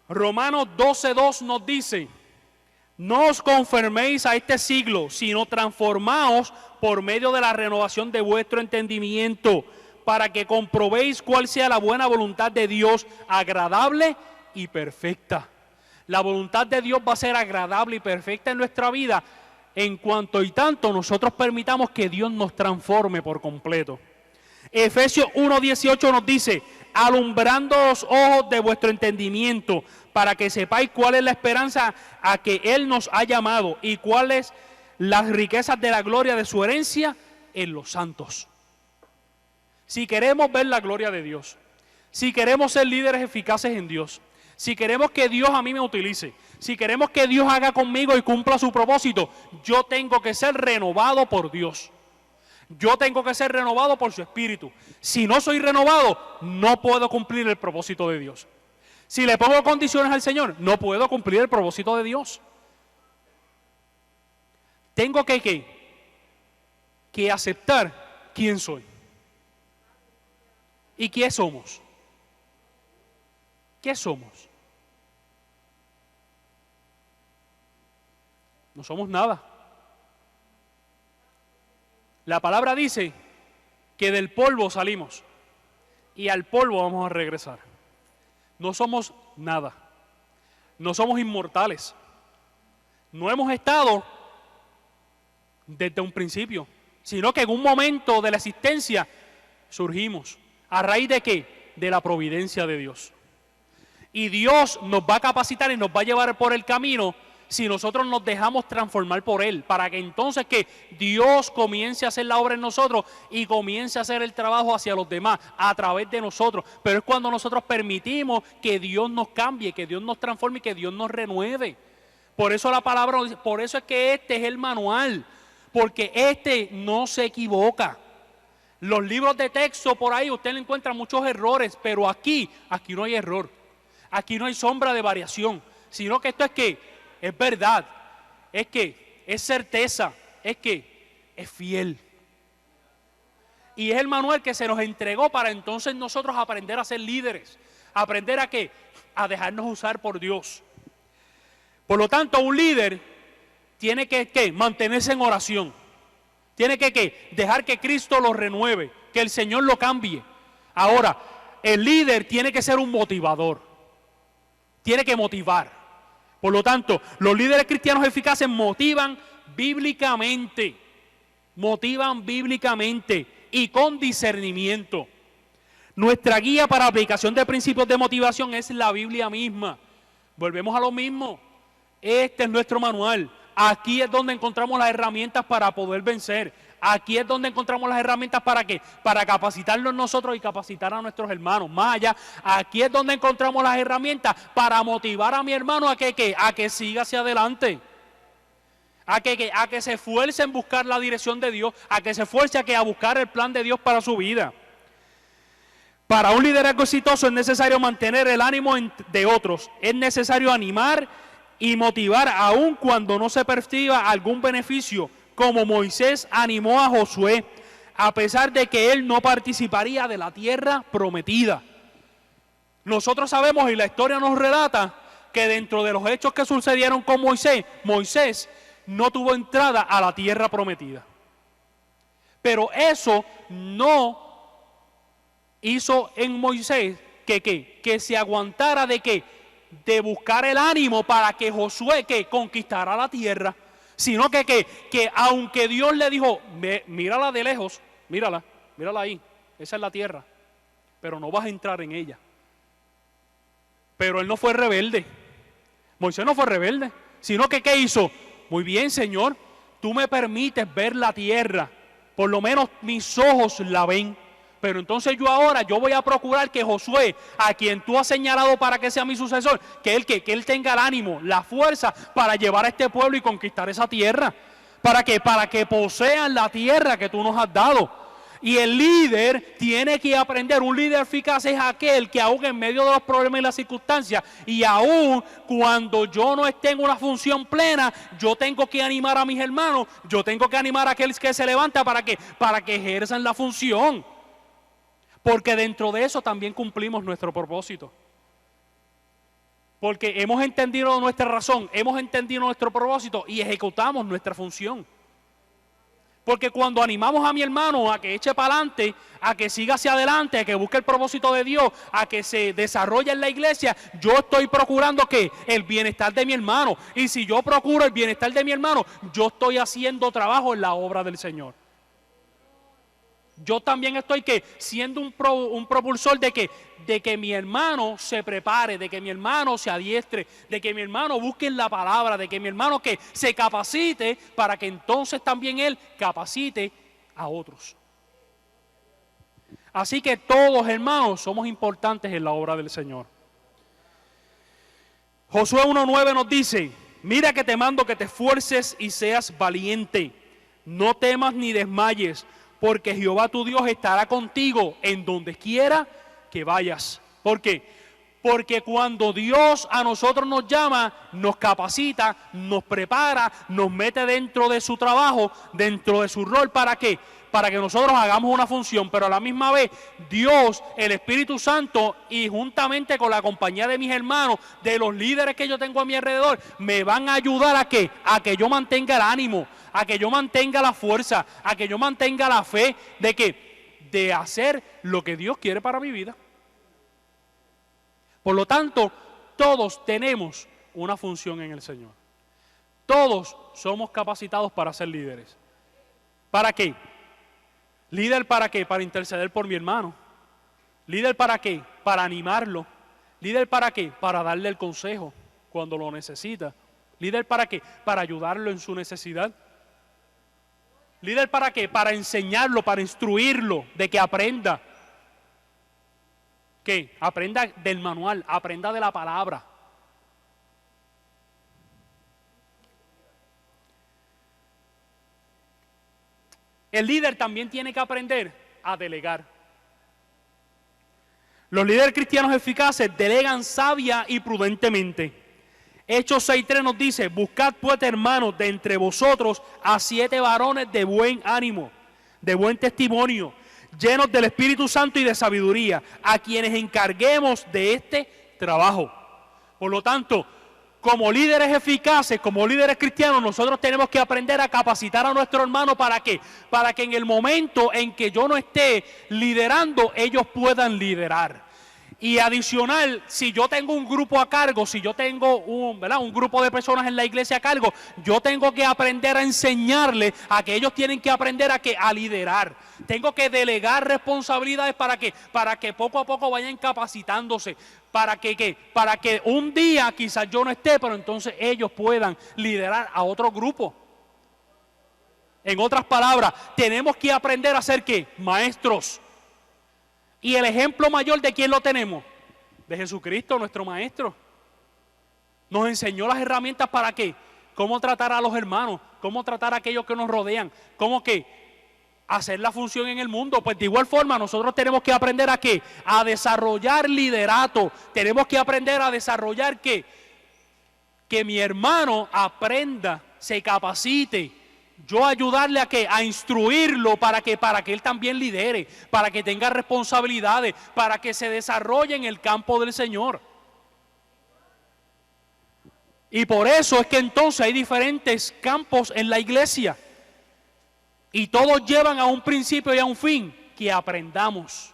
Romanos 12:2 nos dice, no os conforméis a este siglo, sino transformaos por medio de la renovación de vuestro entendimiento, para que comprobéis cuál sea la buena voluntad de Dios, agradable y perfecta. La voluntad de Dios va a ser agradable y perfecta en nuestra vida, en cuanto y tanto nosotros permitamos que Dios nos transforme por completo. Efesios 1:18 nos dice, alumbrando los ojos de vuestro entendimiento, para que sepáis cuál es la esperanza a que Él nos ha llamado y cuáles las riquezas de la gloria de su herencia en los santos. Si queremos ver la gloria de Dios, si queremos ser líderes eficaces en Dios, si queremos que Dios a mí me utilice, si queremos que Dios haga conmigo y cumpla su propósito, yo tengo que ser renovado por Dios. Yo tengo que ser renovado por su Espíritu. Si no soy renovado, no puedo cumplir el propósito de Dios. Si le pongo condiciones al Señor, no puedo cumplir el propósito de Dios. Tengo que aceptar quién soy y qué somos. ¿Qué somos? No somos nada. La palabra dice que del polvo salimos y al polvo vamos a regresar. No somos nada, no somos inmortales, no hemos estado desde un principio, sino que en un momento de la existencia surgimos. ¿A raíz de qué? De la providencia de Dios. Y Dios nos va a capacitar y nos va a llevar por el camino si nosotros nos dejamos transformar por Él, para que entonces que Dios comience a hacer la obra en nosotros y comience a hacer el trabajo hacia los demás a través de nosotros. Pero es cuando nosotros permitimos que Dios nos cambie, que Dios nos transforme y que Dios nos renueve. Por eso la palabra, por eso es que este es el manual, porque este no se equivoca. Los libros de texto por ahí usted le encuentra muchos errores, pero aquí no hay error, aquí no hay sombra de variación, sino que esto es que es verdad, es que es certeza, es que es fiel. Y es el manual que se nos entregó para entonces nosotros aprender a ser líderes, aprender a qué, a dejarnos usar por Dios. Por lo tanto, un líder tiene que mantenerse en oración. Tiene que dejar que Cristo lo renueve, que el Señor lo cambie. Ahora, el líder tiene que ser un motivador. Tiene que motivar. Por lo tanto, los líderes cristianos eficaces motivan bíblicamente y con discernimiento. Nuestra guía para aplicación de principios de motivación es la Biblia misma. Volvemos a lo mismo. Este es nuestro manual. Aquí es donde encontramos las herramientas para poder vencer. Aquí es donde encontramos las herramientas para ¿qué? Para capacitarnos nosotros y capacitar a nuestros hermanos. Más allá, aquí es donde encontramos las herramientas para motivar a mi hermano a que siga hacia adelante. A que se esfuerce en buscar la dirección de Dios, a que se esfuerce a buscar el plan de Dios para su vida. Para un liderazgo exitoso es necesario mantener el ánimo de otros, es necesario animar y motivar aun cuando no se perciba algún beneficio, como Moisés animó a Josué, a pesar de que él no participaría de la tierra prometida. Nosotros sabemos y la historia nos relata que dentro de los hechos que sucedieron con Moisés, Moisés no tuvo entrada a la tierra prometida. Pero eso no hizo en Moisés que se aguantara de buscar el ánimo para que Josué conquistara la tierra, sino que aunque Dios le dijo, mírala de lejos, mírala ahí, esa es la tierra, pero no vas a entrar en ella. Pero él no fue rebelde, Moisés no fue rebelde, sino que ¿qué hizo? Muy bien, Señor, tú me permites ver la tierra, por lo menos mis ojos la ven. Pero entonces yo voy a procurar que Josué, a quien tú has señalado para que sea mi sucesor, que él tenga el ánimo, la fuerza para llevar a este pueblo y conquistar esa tierra. Para que posean la tierra que tú nos has dado. Y el líder tiene que aprender, un líder eficaz es aquel que aún en medio de los problemas y las circunstancias, y aún cuando yo no esté en una función plena, yo tengo que animar a mis hermanos, yo tengo que animar a aquel que se levanta para que ejerzan la función. Porque dentro de eso también cumplimos nuestro propósito. Porque hemos entendido nuestra razón, hemos entendido nuestro propósito y ejecutamos nuestra función. Porque cuando animamos a mi hermano a que eche para adelante, a que siga hacia adelante, a que busque el propósito de Dios, a que se desarrolle en la iglesia, yo estoy procurando que el bienestar de mi hermano. Y si yo procuro el bienestar de mi hermano, yo estoy haciendo trabajo en la obra del Señor. Yo también estoy siendo un propulsor de que mi hermano se prepare, de que mi hermano se adiestre, de que mi hermano busque la palabra, de que mi hermano que se capacite para que entonces también él capacite a otros. Así que todos, hermanos, somos importantes en la obra del Señor. Josué 1:9 nos dice, mira que te mando que te esfuerces y seas valiente, no temas ni desmayes, porque Jehová tu Dios estará contigo en donde quiera que vayas. ¿Por qué? Porque cuando Dios a nosotros nos llama, nos capacita, nos prepara, nos mete dentro de su trabajo, dentro de su rol, ¿para qué? Para que nosotros hagamos una función, pero a la misma vez Dios, el Espíritu Santo y juntamente con la compañía de mis hermanos, de los líderes que yo tengo a mi alrededor, me van a ayudar a que yo mantenga el ánimo, a que yo mantenga la fuerza, a que yo mantenga la fe de que de hacer lo que Dios quiere para mi vida. Por lo tanto, todos tenemos una función en el Señor. Todos somos capacitados para ser líderes. ¿Para qué? ¿Líder para qué? Para interceder por mi hermano. ¿Líder para qué? Para animarlo. ¿Líder para qué? Para darle el consejo cuando lo necesita. ¿Líder para qué? Para ayudarlo en su necesidad. ¿Líder para qué? Para enseñarlo, para instruirlo, de que aprenda. ¿Qué? Aprenda del manual, aprenda de la palabra. El líder también tiene que aprender a delegar. Los líderes cristianos eficaces delegan sabia y prudentemente. Hechos 6:3 nos dice: buscad pues, hermanos, de entre vosotros a 7 varones de buen ánimo, de buen testimonio, llenos del Espíritu Santo y de sabiduría, a quienes encarguemos de este trabajo. Por lo tanto, como líderes eficaces, como líderes cristianos, nosotros tenemos que aprender a capacitar a nuestro hermano. ¿Para qué? Para que en el momento en que yo no esté liderando, ellos puedan liderar. Y adicional, si yo tengo un grupo a cargo, si yo tengo un grupo de personas en la iglesia a cargo, yo tengo que aprender a enseñarles a que ellos tienen que aprender a liderar. Tengo que delegar responsabilidades para que poco a poco vayan capacitándose, para que un día quizás yo no esté, pero entonces ellos puedan liderar a otro grupo. En otras palabras, tenemos que aprender a ser ¿qué? Maestros. Y el ejemplo mayor, ¿de quién lo tenemos? De Jesucristo, nuestro Maestro. Nos enseñó las herramientas para qué, cómo tratar a los hermanos, cómo tratar a aquellos que nos rodean, cómo que hacer la función en el mundo. Pues de igual forma nosotros tenemos que aprender a qué, a desarrollar liderato. Tenemos que aprender a desarrollar qué, que mi hermano aprenda, se capacite. Yo ayudarle a instruirlo para que él también lidere, para que tenga responsabilidades, para que se desarrolle en el campo del Señor. Y por eso es que entonces hay diferentes campos en la iglesia. Y todos llevan a un principio y a un fin, que aprendamos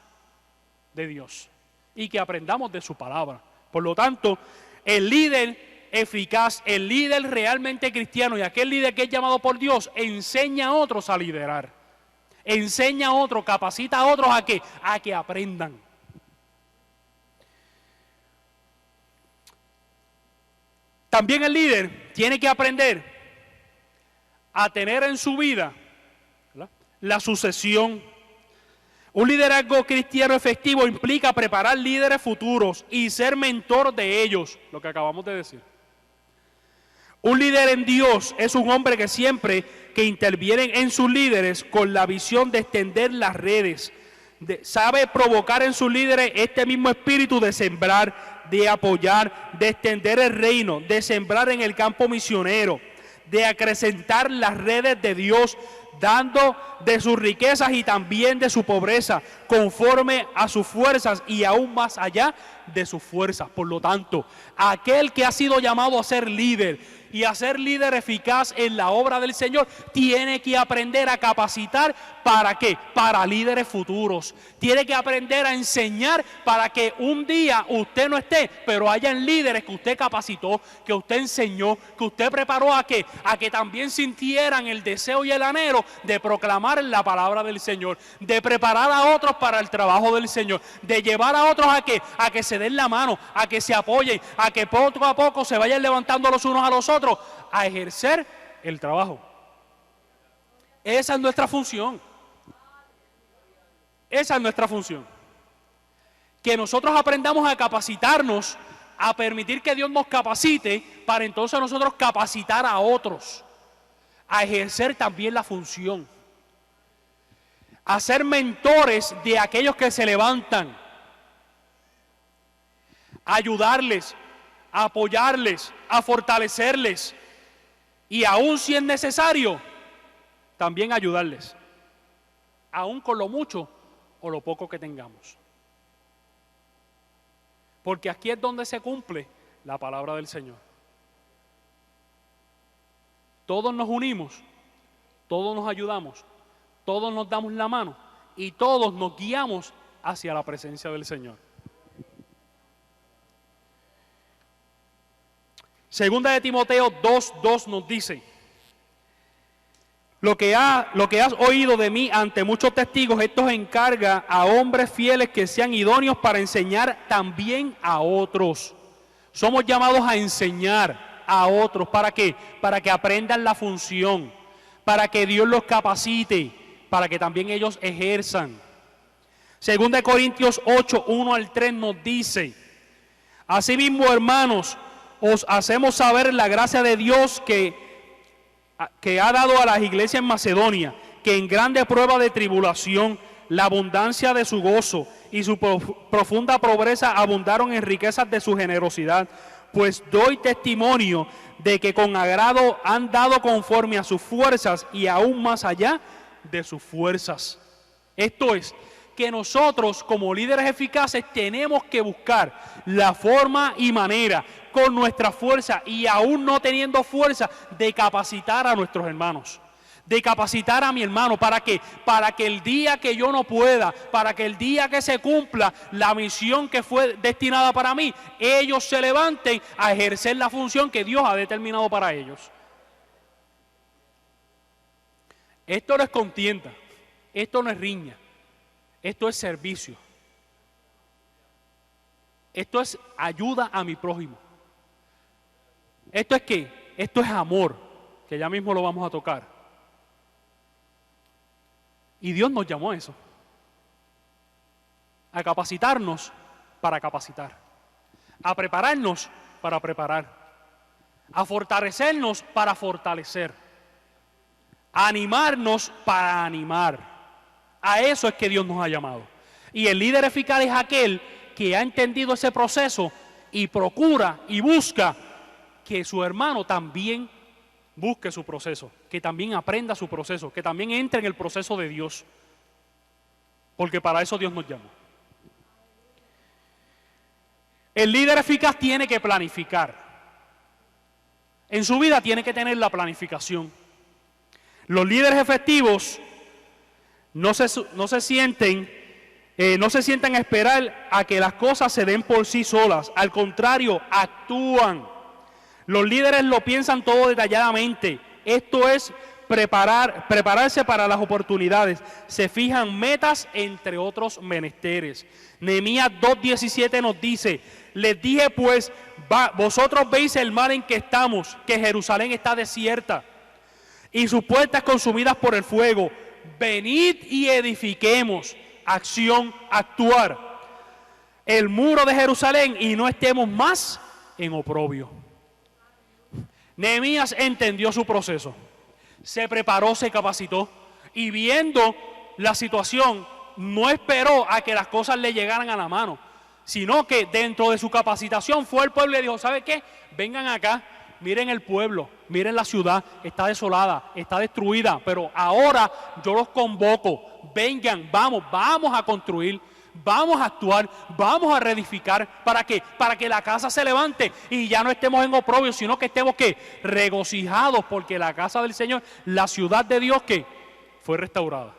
de Dios y que aprendamos de su palabra. Por lo tanto, el líder eficaz, el líder realmente cristiano y aquel líder que es llamado por Dios, enseña a otros a liderar, enseña a otros, capacita a otros a que aprendan. También el líder tiene que aprender a tener en su vida, ¿verdad?, la sucesión. Un liderazgo cristiano efectivo implica preparar líderes futuros y ser mentor de ellos, lo que acabamos de decir. Un líder en Dios es un hombre que siempre que interviene en sus líderes con la visión de extender las redes, sabe provocar en sus líderes este mismo espíritu de sembrar, de apoyar, de extender el reino, de sembrar en el campo misionero, de acrecentar las redes de Dios, dando de sus riquezas y también de su pobreza, conforme a sus fuerzas y aún más allá de sus fuerzas. Por lo tanto, aquel que ha sido llamado a ser líder y a ser líder eficaz en la obra del Señor, tiene que aprender a capacitar. ¿Para qué? Para líderes futuros. Tiene que aprender a enseñar para que un día usted no esté, pero hayan líderes que usted capacitó, que usted enseñó, que usted preparó a que también sintieran el deseo y el anhelo de proclamar la palabra del Señor, de preparar a otros para el trabajo del Señor, de llevar a otros a que se den la mano, a que se apoyen, a que poco a poco se vayan levantando los unos a los otros a ejercer el trabajo. Esa es nuestra función. Esa es nuestra función. Que nosotros aprendamos a capacitarnos, a permitir que Dios nos capacite, para entonces nosotros capacitar a otros, a ejercer también la función, a ser mentores de aquellos que se levantan, a ayudarles, a apoyarles, a fortalecerles y aún si es necesario, también ayudarles, aún con lo mucho o lo poco que tengamos. Porque aquí es donde se cumple la palabra del Señor. Todos nos unimos, todos nos ayudamos, todos nos damos la mano y todos nos guiamos hacia la presencia del Señor. Segunda de Timoteo 2:2 nos dice: lo que has oído de mí ante muchos testigos, esto encarga a hombres fieles que sean idóneos para enseñar también a otros. Somos llamados a enseñar a otros. ¿Para qué? Para que aprendan la función, para que Dios los capacite, para que también ellos ejerzan. Segunda de Corintios 8:1-3 nos dice: asimismo, hermanos, os hacemos saber la gracia de Dios que ha dado a las iglesias en Macedonia, que en grande prueba de tribulación, la abundancia de su gozo y su profunda pobreza abundaron en riquezas de su generosidad. Pues doy testimonio de que con agrado han dado conforme a sus fuerzas y aún más allá de sus fuerzas. Esto es, que nosotros como líderes eficaces tenemos que buscar la forma y manera con nuestra fuerza y aún no teniendo fuerza de capacitar a nuestros hermanos, de capacitar a mi hermano. ¿Para qué? Para que el día que yo no pueda, para que el día que se cumpla la misión que fue destinada para mí, ellos se levanten a ejercer la función que Dios ha determinado para ellos. Esto no es contienda, esto no es riña, esto es servicio. Esto es ayuda a mi prójimo. ¿Esto es qué? Esto es amor, que ya mismo lo vamos a tocar. Y Dios nos llamó a eso, a capacitarnos para capacitar, a prepararnos para preparar, a fortalecernos para fortalecer, a animarnos para animar. A eso es que Dios nos ha llamado. Y el líder eficaz es aquel que ha entendido ese proceso y procura y busca que su hermano también busque su proceso, que también aprenda su proceso, que también entre en el proceso de Dios, porque para eso Dios nos llamó. El líder eficaz tiene que planificar. En su vida tiene que tener la planificación. Los líderes efectivos no se sientan a esperar a que las cosas se den por sí solas. Al contrario, actúan. Los líderes lo piensan todo detalladamente. Esto es prepararse para las oportunidades. Se fijan metas, entre otros menesteres. Nehemías 2:17 nos dice: les dije pues, vosotros veis el mal en que estamos, que Jerusalén está desierta y sus puertas consumidas por el fuego. Venid y edifiquemos. Acción, actuar el muro de Jerusalén y no estemos más en oprobio. Nehemías entendió su proceso, se preparó, se capacitó y viendo la situación no esperó a que las cosas le llegaran a la mano, sino que dentro de su capacitación fue al pueblo y le dijo: ¿sabe qué? Vengan acá, miren el pueblo, miren la ciudad, está desolada, está destruida, pero ahora yo los convoco, vengan, vamos a construir, vamos a actuar, vamos a reedificar. ¿Para qué? Para que la casa se levante y ya no estemos en oprobio, sino que estemos ¿qué? Regocijados, porque la casa del Señor, la ciudad de Dios, ¿qué? Fue restaurada.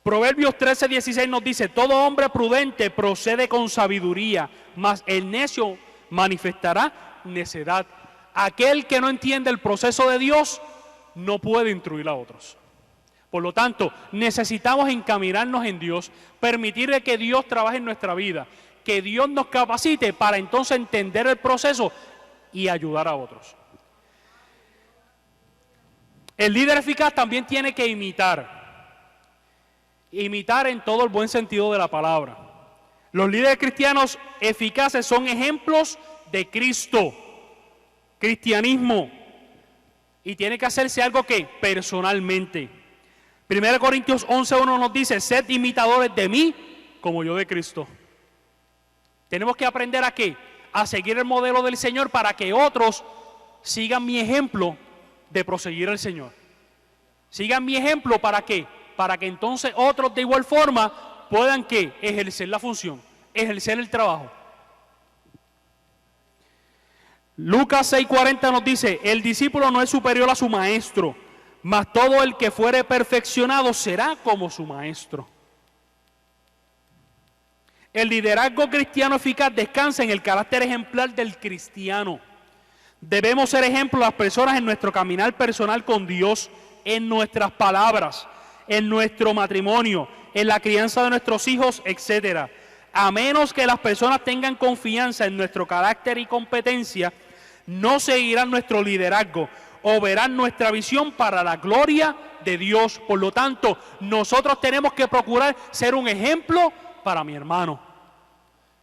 Proverbios 13:16 nos dice: todo hombre prudente procede con sabiduría, mas el necio manifestará necedad. Aquel que no entiende el proceso de Dios no puede instruir a otros. Por lo tanto, necesitamos encaminarnos en Dios, permitirle que Dios trabaje en nuestra vida, que Dios nos capacite para entonces entender el proceso y ayudar a otros. El líder eficaz también tiene que imitar en todo el buen sentido de la palabra. Los líderes cristianos eficaces son ejemplos de Cristo, cristianismo, y tiene que hacerse algo que personalmente. 1 Corintios 11:1 nos dice: sed imitadores de mí como yo de Cristo. Tenemos que aprender ¿a qué? A seguir el modelo del Señor para que otros sigan mi ejemplo de proseguir al Señor. Sigan mi ejemplo, ¿para qué? Para que entonces otros de igual forma puedan ¿qué? Ejercer la función, ejercer el trabajo. Lucas 6:40 nos dice: el discípulo no es superior a su maestro, mas todo el que fuere perfeccionado será como su maestro. El liderazgo cristiano eficaz descansa en el carácter ejemplar del cristiano. Debemos ser ejemplo a las personas en nuestro caminar personal con Dios, en nuestras palabras, en nuestro matrimonio, en la crianza de nuestros hijos, etc. A menos que las personas tengan confianza en nuestro carácter y competencia, no seguirán nuestro liderazgo o verán nuestra visión para la gloria de Dios. Por lo tanto, nosotros tenemos que procurar ser un ejemplo para mi hermano.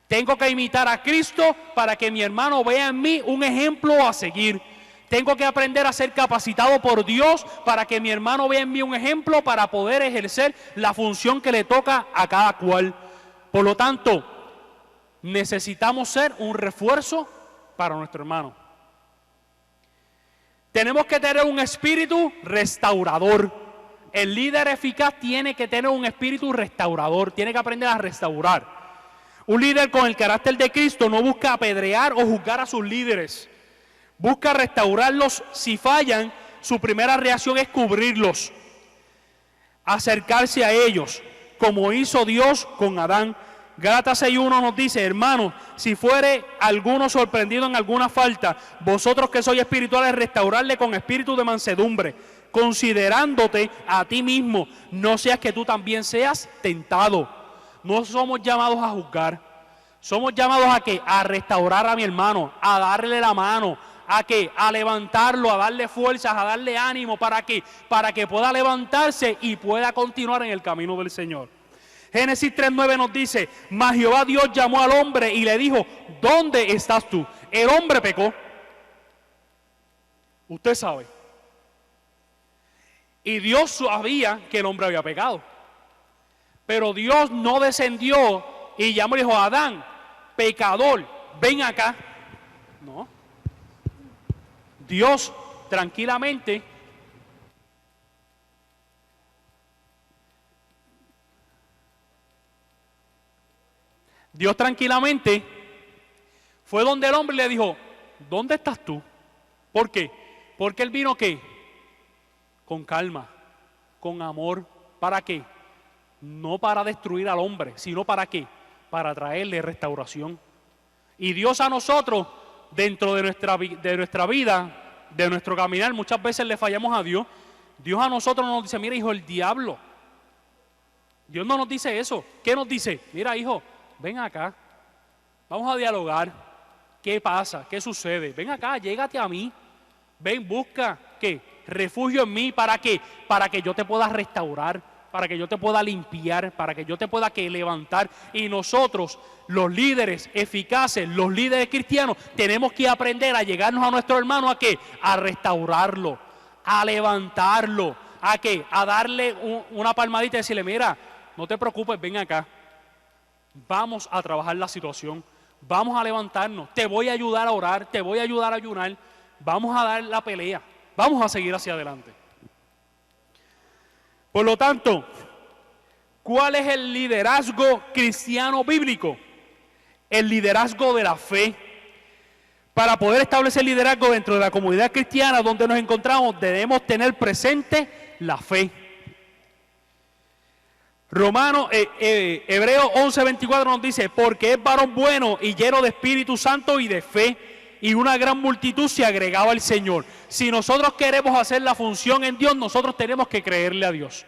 Tengo que imitar a Cristo para que mi hermano vea en mí un ejemplo a seguir. Tengo que aprender a ser capacitado por Dios para que mi hermano vea en mí un ejemplo para poder ejercer la función que le toca a cada cual. Por lo tanto, necesitamos ser un refuerzo para nuestro hermano. Tenemos que tener un espíritu restaurador. El líder eficaz tiene que tener un espíritu restaurador, tiene que aprender a restaurar. Un líder con el carácter de Cristo no busca apedrear o juzgar a sus líderes. Busca restaurarlos. Si fallan, su primera reacción es cubrirlos, acercarse a ellos, como hizo Dios con Adán. Gálatas 6:1 nos dice: hermanos, si fuere alguno sorprendido en alguna falta, vosotros que sois espirituales, restaurarle con espíritu de mansedumbre, considerándote a ti mismo, no seas que tú también seas tentado. No somos llamados a juzgar, somos llamados a ¿qué? A restaurar a mi hermano, a darle la mano, ¿a qué? A levantarlo, a darle fuerzas, a darle ánimo, ¿para qué? Para que pueda levantarse y pueda continuar en el camino del Señor. Génesis 3:9 nos dice: mas Jehová Dios llamó al hombre y le dijo: ¿dónde estás tú? El hombre pecó, usted sabe, y Dios sabía que el hombre había pecado. Pero Dios no descendió y llamó y dijo: Adán, pecador, ven acá. No. Dios tranquilamente fue donde el hombre y le dijo: ¿dónde estás tú? ¿Por qué? Porque él vino ¿qué? Con calma, con amor. ¿Para qué? No para destruir al hombre, sino ¿para qué? Para traerle restauración. Y Dios a nosotros, dentro de nuestra vida, de nuestro caminar, muchas veces le fallamos a Dios. Dios a nosotros no nos dice: mira, hijo, el diablo. Dios no nos dice eso. ¿Qué nos dice? Mira, hijo, ven acá, vamos a dialogar. ¿Qué pasa? ¿Qué sucede? Ven acá, llégate a mí. Ven, busca, ¿qué? Refugio en mí. ¿Para qué? Para que yo te pueda restaurar, para que yo te pueda limpiar, para que yo te pueda levantar. Y nosotros, los líderes eficaces, los líderes cristianos, tenemos que aprender a llegarnos a nuestro hermano, ¿a qué? A restaurarlo, a levantarlo, ¿a qué? A darle una palmadita y decirle: mira, no te preocupes, ven acá, vamos a trabajar la situación, vamos a levantarnos, te voy a ayudar a orar, te voy a ayudar a ayunar, vamos a dar la pelea, vamos a seguir hacia adelante. Por lo tanto, ¿cuál es el liderazgo cristiano bíblico? El liderazgo de la fe. Para poder establecer liderazgo dentro de la comunidad cristiana donde nos encontramos, debemos tener presente la fe. Hebreos 11:24 nos dice: porque es varón bueno y lleno de Espíritu Santo y de fe, y una gran multitud se agregaba al Señor. Si nosotros queremos hacer la función en Dios, nosotros tenemos que creerle a Dios.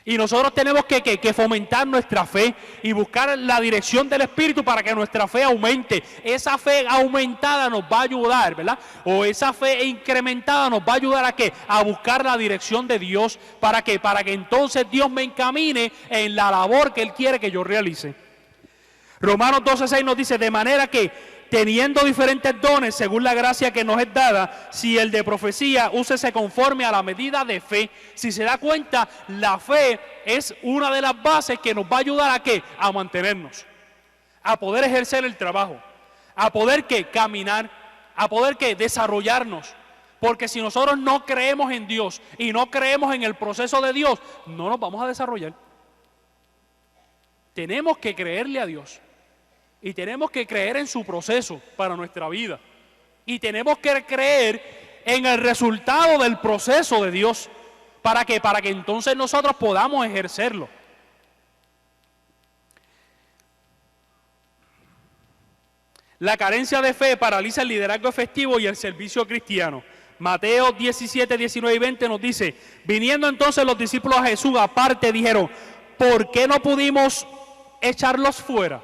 Y nosotros tenemos que fomentar nuestra fe y buscar la dirección del Espíritu para que nuestra fe aumente. Esa fe aumentada nos va a ayudar, ¿verdad? O esa fe incrementada nos va a ayudar ¿a qué? A buscar la dirección de Dios. ¿Para qué? Para que entonces Dios me encamine en la labor que Él quiere que yo realice. Romanos 12:6 nos dice: de manera que, teniendo diferentes dones según la gracia que nos es dada, si el de profecía, úsese conforme a la medida de fe. Si se da cuenta, la fe es una de las bases que nos va a ayudar ¿a qué? A mantenernos, a poder ejercer el trabajo, a poder ¿qué? Caminar, a poder ¿qué? Desarrollarnos. Porque si nosotros no creemos en Dios y no creemos en el proceso de Dios, no nos vamos a desarrollar. Tenemos que creerle a Dios. Y tenemos que creer en su proceso para nuestra vida. Y tenemos que creer en el resultado del proceso de Dios. ¿Para qué? Para que entonces nosotros podamos ejercerlo. La carencia de fe paraliza el liderazgo efectivo y el servicio cristiano. Mateo 17, 19 y 20 nos dice: viniendo entonces los discípulos a Jesús aparte, dijeron: ¿por qué no pudimos echarlos fuera?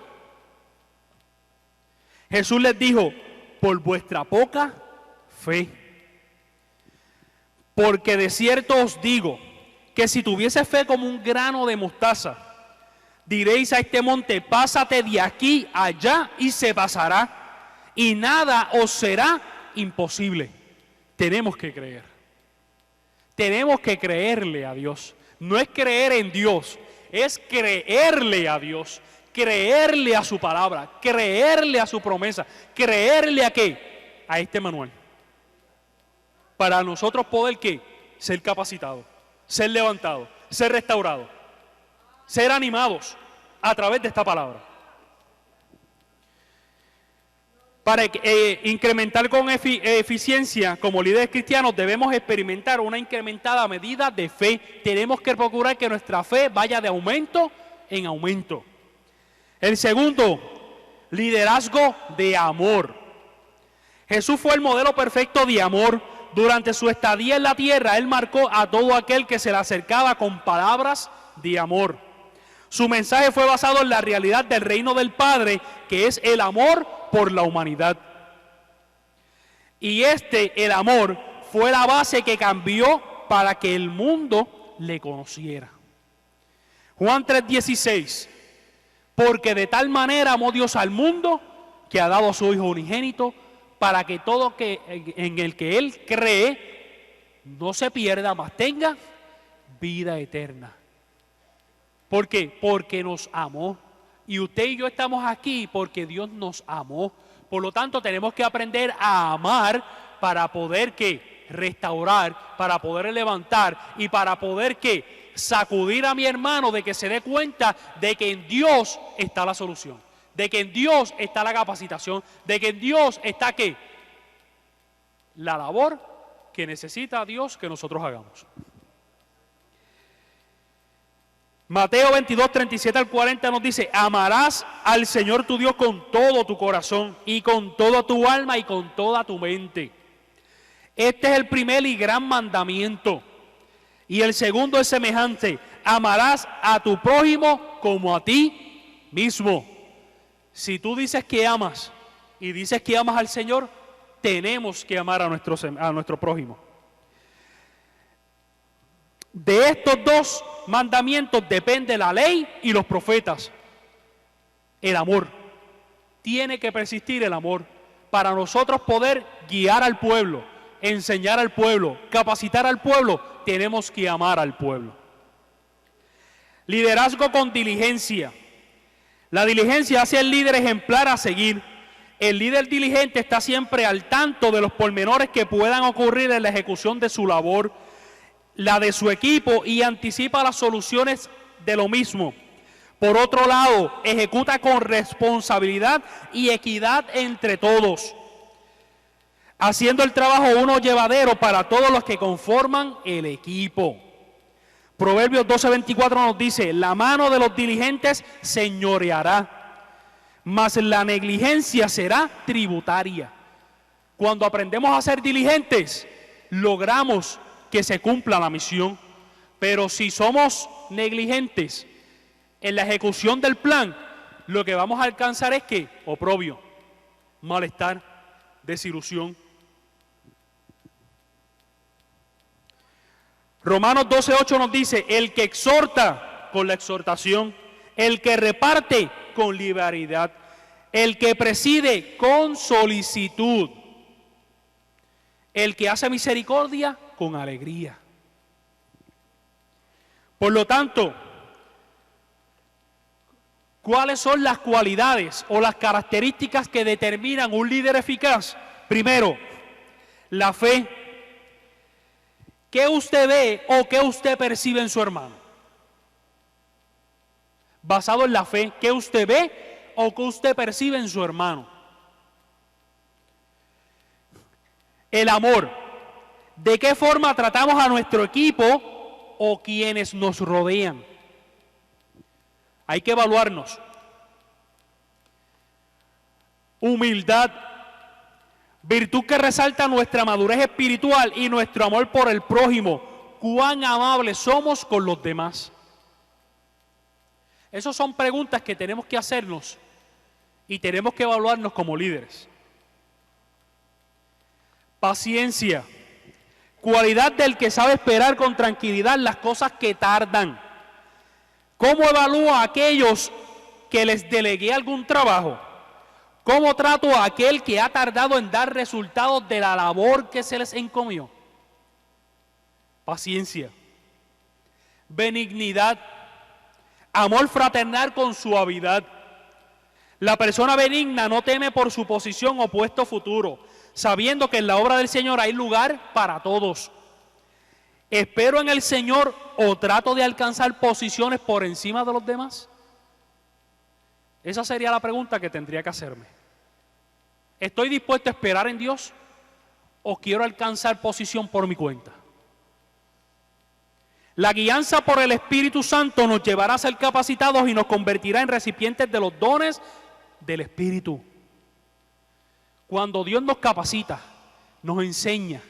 Jesús les dijo: por vuestra poca fe. Porque de cierto os digo que si tuviese fe como un grano de mostaza, diréis a este monte: pásate de aquí allá, y se pasará, y nada os será imposible. Tenemos que creer. Tenemos que creerle a Dios. No es creer en Dios, es creerle a Dios, creerle a su palabra, creerle a su promesa, creerle a qué, a este manual. Para nosotros poder qué, ser capacitados, ser levantados, ser restaurados, ser animados a través de esta palabra. Para incrementar con eficiencia como líderes cristianos debemos experimentar una incrementada medida de fe. Tenemos que procurar que nuestra fe vaya de aumento en aumento. El segundo, liderazgo de amor. Jesús fue el modelo perfecto de amor. Durante su estadía en la tierra, Él marcó a todo aquel que se le acercaba con palabras de amor. Su mensaje fue basado en la realidad del reino del Padre, que es el amor por la humanidad. Y el amor, fue la base que cambió para que el mundo le conociera. Juan 3:16: porque de tal manera amó Dios al mundo, que ha dado a su Hijo unigénito, para que todo en el que Él cree no se pierda, mas tenga vida eterna. ¿Por qué? Porque nos amó. Y usted y yo estamos aquí porque Dios nos amó. Por lo tanto, tenemos que aprender a amar para poder ¿qué? Restaurar, para poder levantar y para poder ¿qué? Sacudir a mi hermano de que se dé cuenta de que en Dios está la solución, de que en Dios está la capacitación, de que en Dios está ¿qué? La labor que necesita Dios que nosotros hagamos. Mateo 22, 37 al 40 nos dice: amarás al Señor tu Dios con todo tu corazón y con toda tu alma y con toda tu mente. Este es el primer y gran mandamiento. Y el segundo es semejante: amarás a tu prójimo como a ti mismo. Si tú dices que amas y dices que amas al Señor, tenemos que amar a nuestro prójimo. De estos dos mandamientos depende la ley y los profetas. El amor. Tiene que persistir el amor para nosotros poder guiar al pueblo, enseñar al pueblo, capacitar al pueblo. Tenemos que amar al pueblo. Liderazgo con diligencia. La diligencia hace al líder ejemplar a seguir. El líder diligente está siempre al tanto de los pormenores que puedan ocurrir en la ejecución de su labor, la de su equipo, y anticipa las soluciones de lo mismo. Por otro lado, ejecuta con responsabilidad y equidad entre todos, haciendo el trabajo uno llevadero para todos los que conforman el equipo. Proverbios 12:24 nos dice: la mano de los diligentes señoreará, mas la negligencia será tributaria. Cuando aprendemos a ser diligentes, logramos que se cumpla la misión. Pero si somos negligentes en la ejecución del plan, lo que vamos a alcanzar es que oprobio, malestar, desilusión. Romanos 12:8 nos dice: el que exhorta con la exhortación, el que reparte con liberalidad, el que preside con solicitud, el que hace misericordia con alegría. Por lo tanto, ¿cuáles son las cualidades o las características que determinan un líder eficaz? Primero, la fe. ¿Qué usted ve o qué usted percibe en su hermano? Basado en la fe, ¿qué usted ve o qué usted percibe en su hermano? El amor. ¿De qué forma tratamos a nuestro equipo o quienes nos rodean? Hay que evaluarnos. Humildad, virtud que resalta nuestra madurez espiritual y nuestro amor por el prójimo. ¿Cuán amables somos con los demás? Esas son preguntas que tenemos que hacernos y tenemos que evaluarnos como líderes. Paciencia, cualidad del que sabe esperar con tranquilidad las cosas que tardan. ¿Cómo evalúo a aquellos que les delegué algún trabajo? ¿Cómo trato a aquel que ha tardado en dar resultados de la labor que se les encomió? Paciencia, benignidad, amor fraternal con suavidad. La persona benigna no teme por su posición o puesto futuro, sabiendo que en la obra del Señor hay lugar para todos. ¿Espero en el Señor o trato de alcanzar posiciones por encima de los demás? Esa sería la pregunta que tendría que hacerme. ¿Estoy dispuesto a esperar en Dios o quiero alcanzar posición por mi cuenta? La guianza por el Espíritu Santo nos llevará a ser capacitados y nos convertirá en recipientes de los dones del Espíritu. Cuando Dios nos capacita, nos enseña,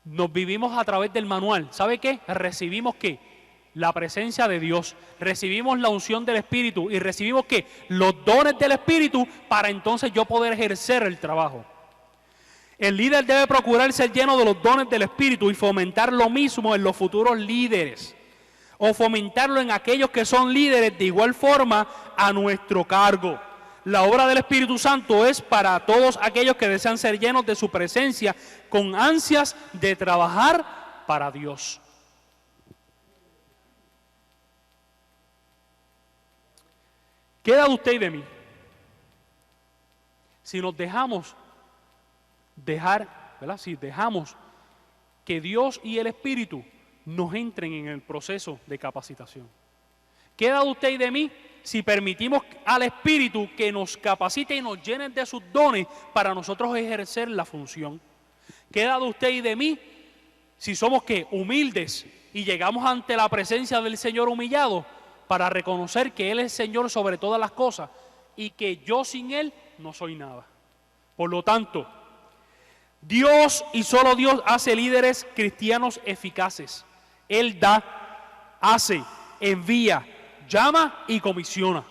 nos vivimos a través del manual. ¿Sabe qué? Recibimos ¿qué? La presencia de Dios, recibimos la unción del Espíritu y recibimos ¿qué? Los dones del Espíritu para entonces yo poder ejercer el trabajo. El líder debe procurar ser lleno de los dones del Espíritu y fomentar lo mismo en los futuros líderes, o fomentarlo en aquellos que son líderes de igual forma a nuestro cargo. La obra del Espíritu Santo es para todos aquellos que desean ser llenos de su presencia con ansias de trabajar para Dios. ¿Qué da de usted y de mí? Si nos dejamos si dejamos que Dios y el Espíritu nos entren en el proceso de capacitación. ¿Qué da de usted y de mí si permitimos al Espíritu que nos capacite y nos llene de sus dones para nosotros ejercer la función? ¿Qué da de usted y de mí si somos humildes y llegamos ante la presencia del Señor humillado para reconocer que Él es Señor sobre todas las cosas y que yo sin Él no soy nada? Por lo tanto, Dios y solo Dios hace líderes cristianos eficaces. Él da, hace, envía, llama y comisiona.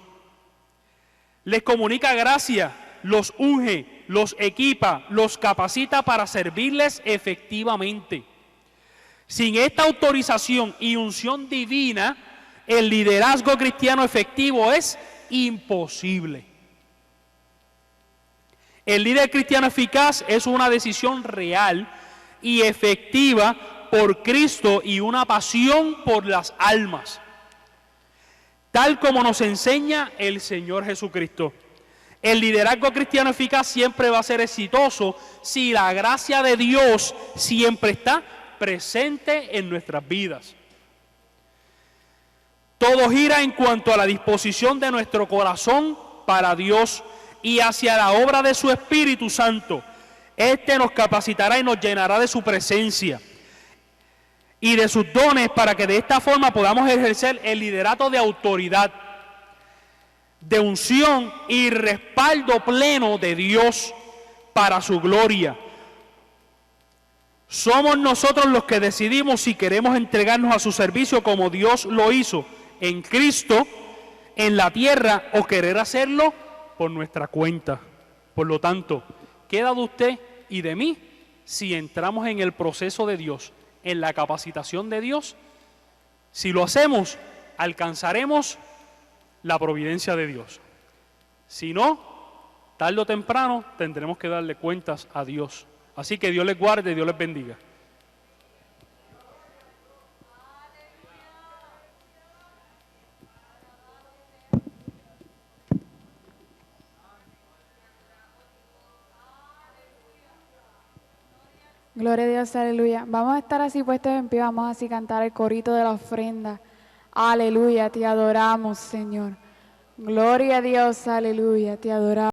Les comunica gracia, los unge, los equipa, los capacita para servirles efectivamente. Sin esta autorización y unción divina, el liderazgo cristiano efectivo es imposible. El líder cristiano eficaz es una decisión real y efectiva por Cristo y una pasión por las almas, tal como nos enseña el Señor Jesucristo. El liderazgo cristiano eficaz siempre va a ser exitoso si la gracia de Dios siempre está presente en nuestras vidas. Todo gira en cuanto a la disposición de nuestro corazón para Dios y hacia la obra de su Espíritu Santo. Este nos capacitará y nos llenará de su presencia y de sus dones para que de esta forma podamos ejercer el liderato de autoridad, de unción y respaldo pleno de Dios para su gloria. Somos nosotros los que decidimos si queremos entregarnos a su servicio como Dios lo hizo en Cristo en la tierra o querer hacerlo por nuestra cuenta. Por lo tanto, queda de usted y de mí si entramos en el proceso de Dios, en la capacitación de Dios. Si lo hacemos, alcanzaremos la providencia de Dios. Si no, tarde o temprano tendremos que darle cuentas a Dios. Así que Dios les guarde, Dios les bendiga. Gloria a Dios, aleluya. Vamos a estar así puestos en pie, vamos así a cantar el corito de la ofrenda. Aleluya, te adoramos, Señor. Gloria a Dios, aleluya, te adoramos.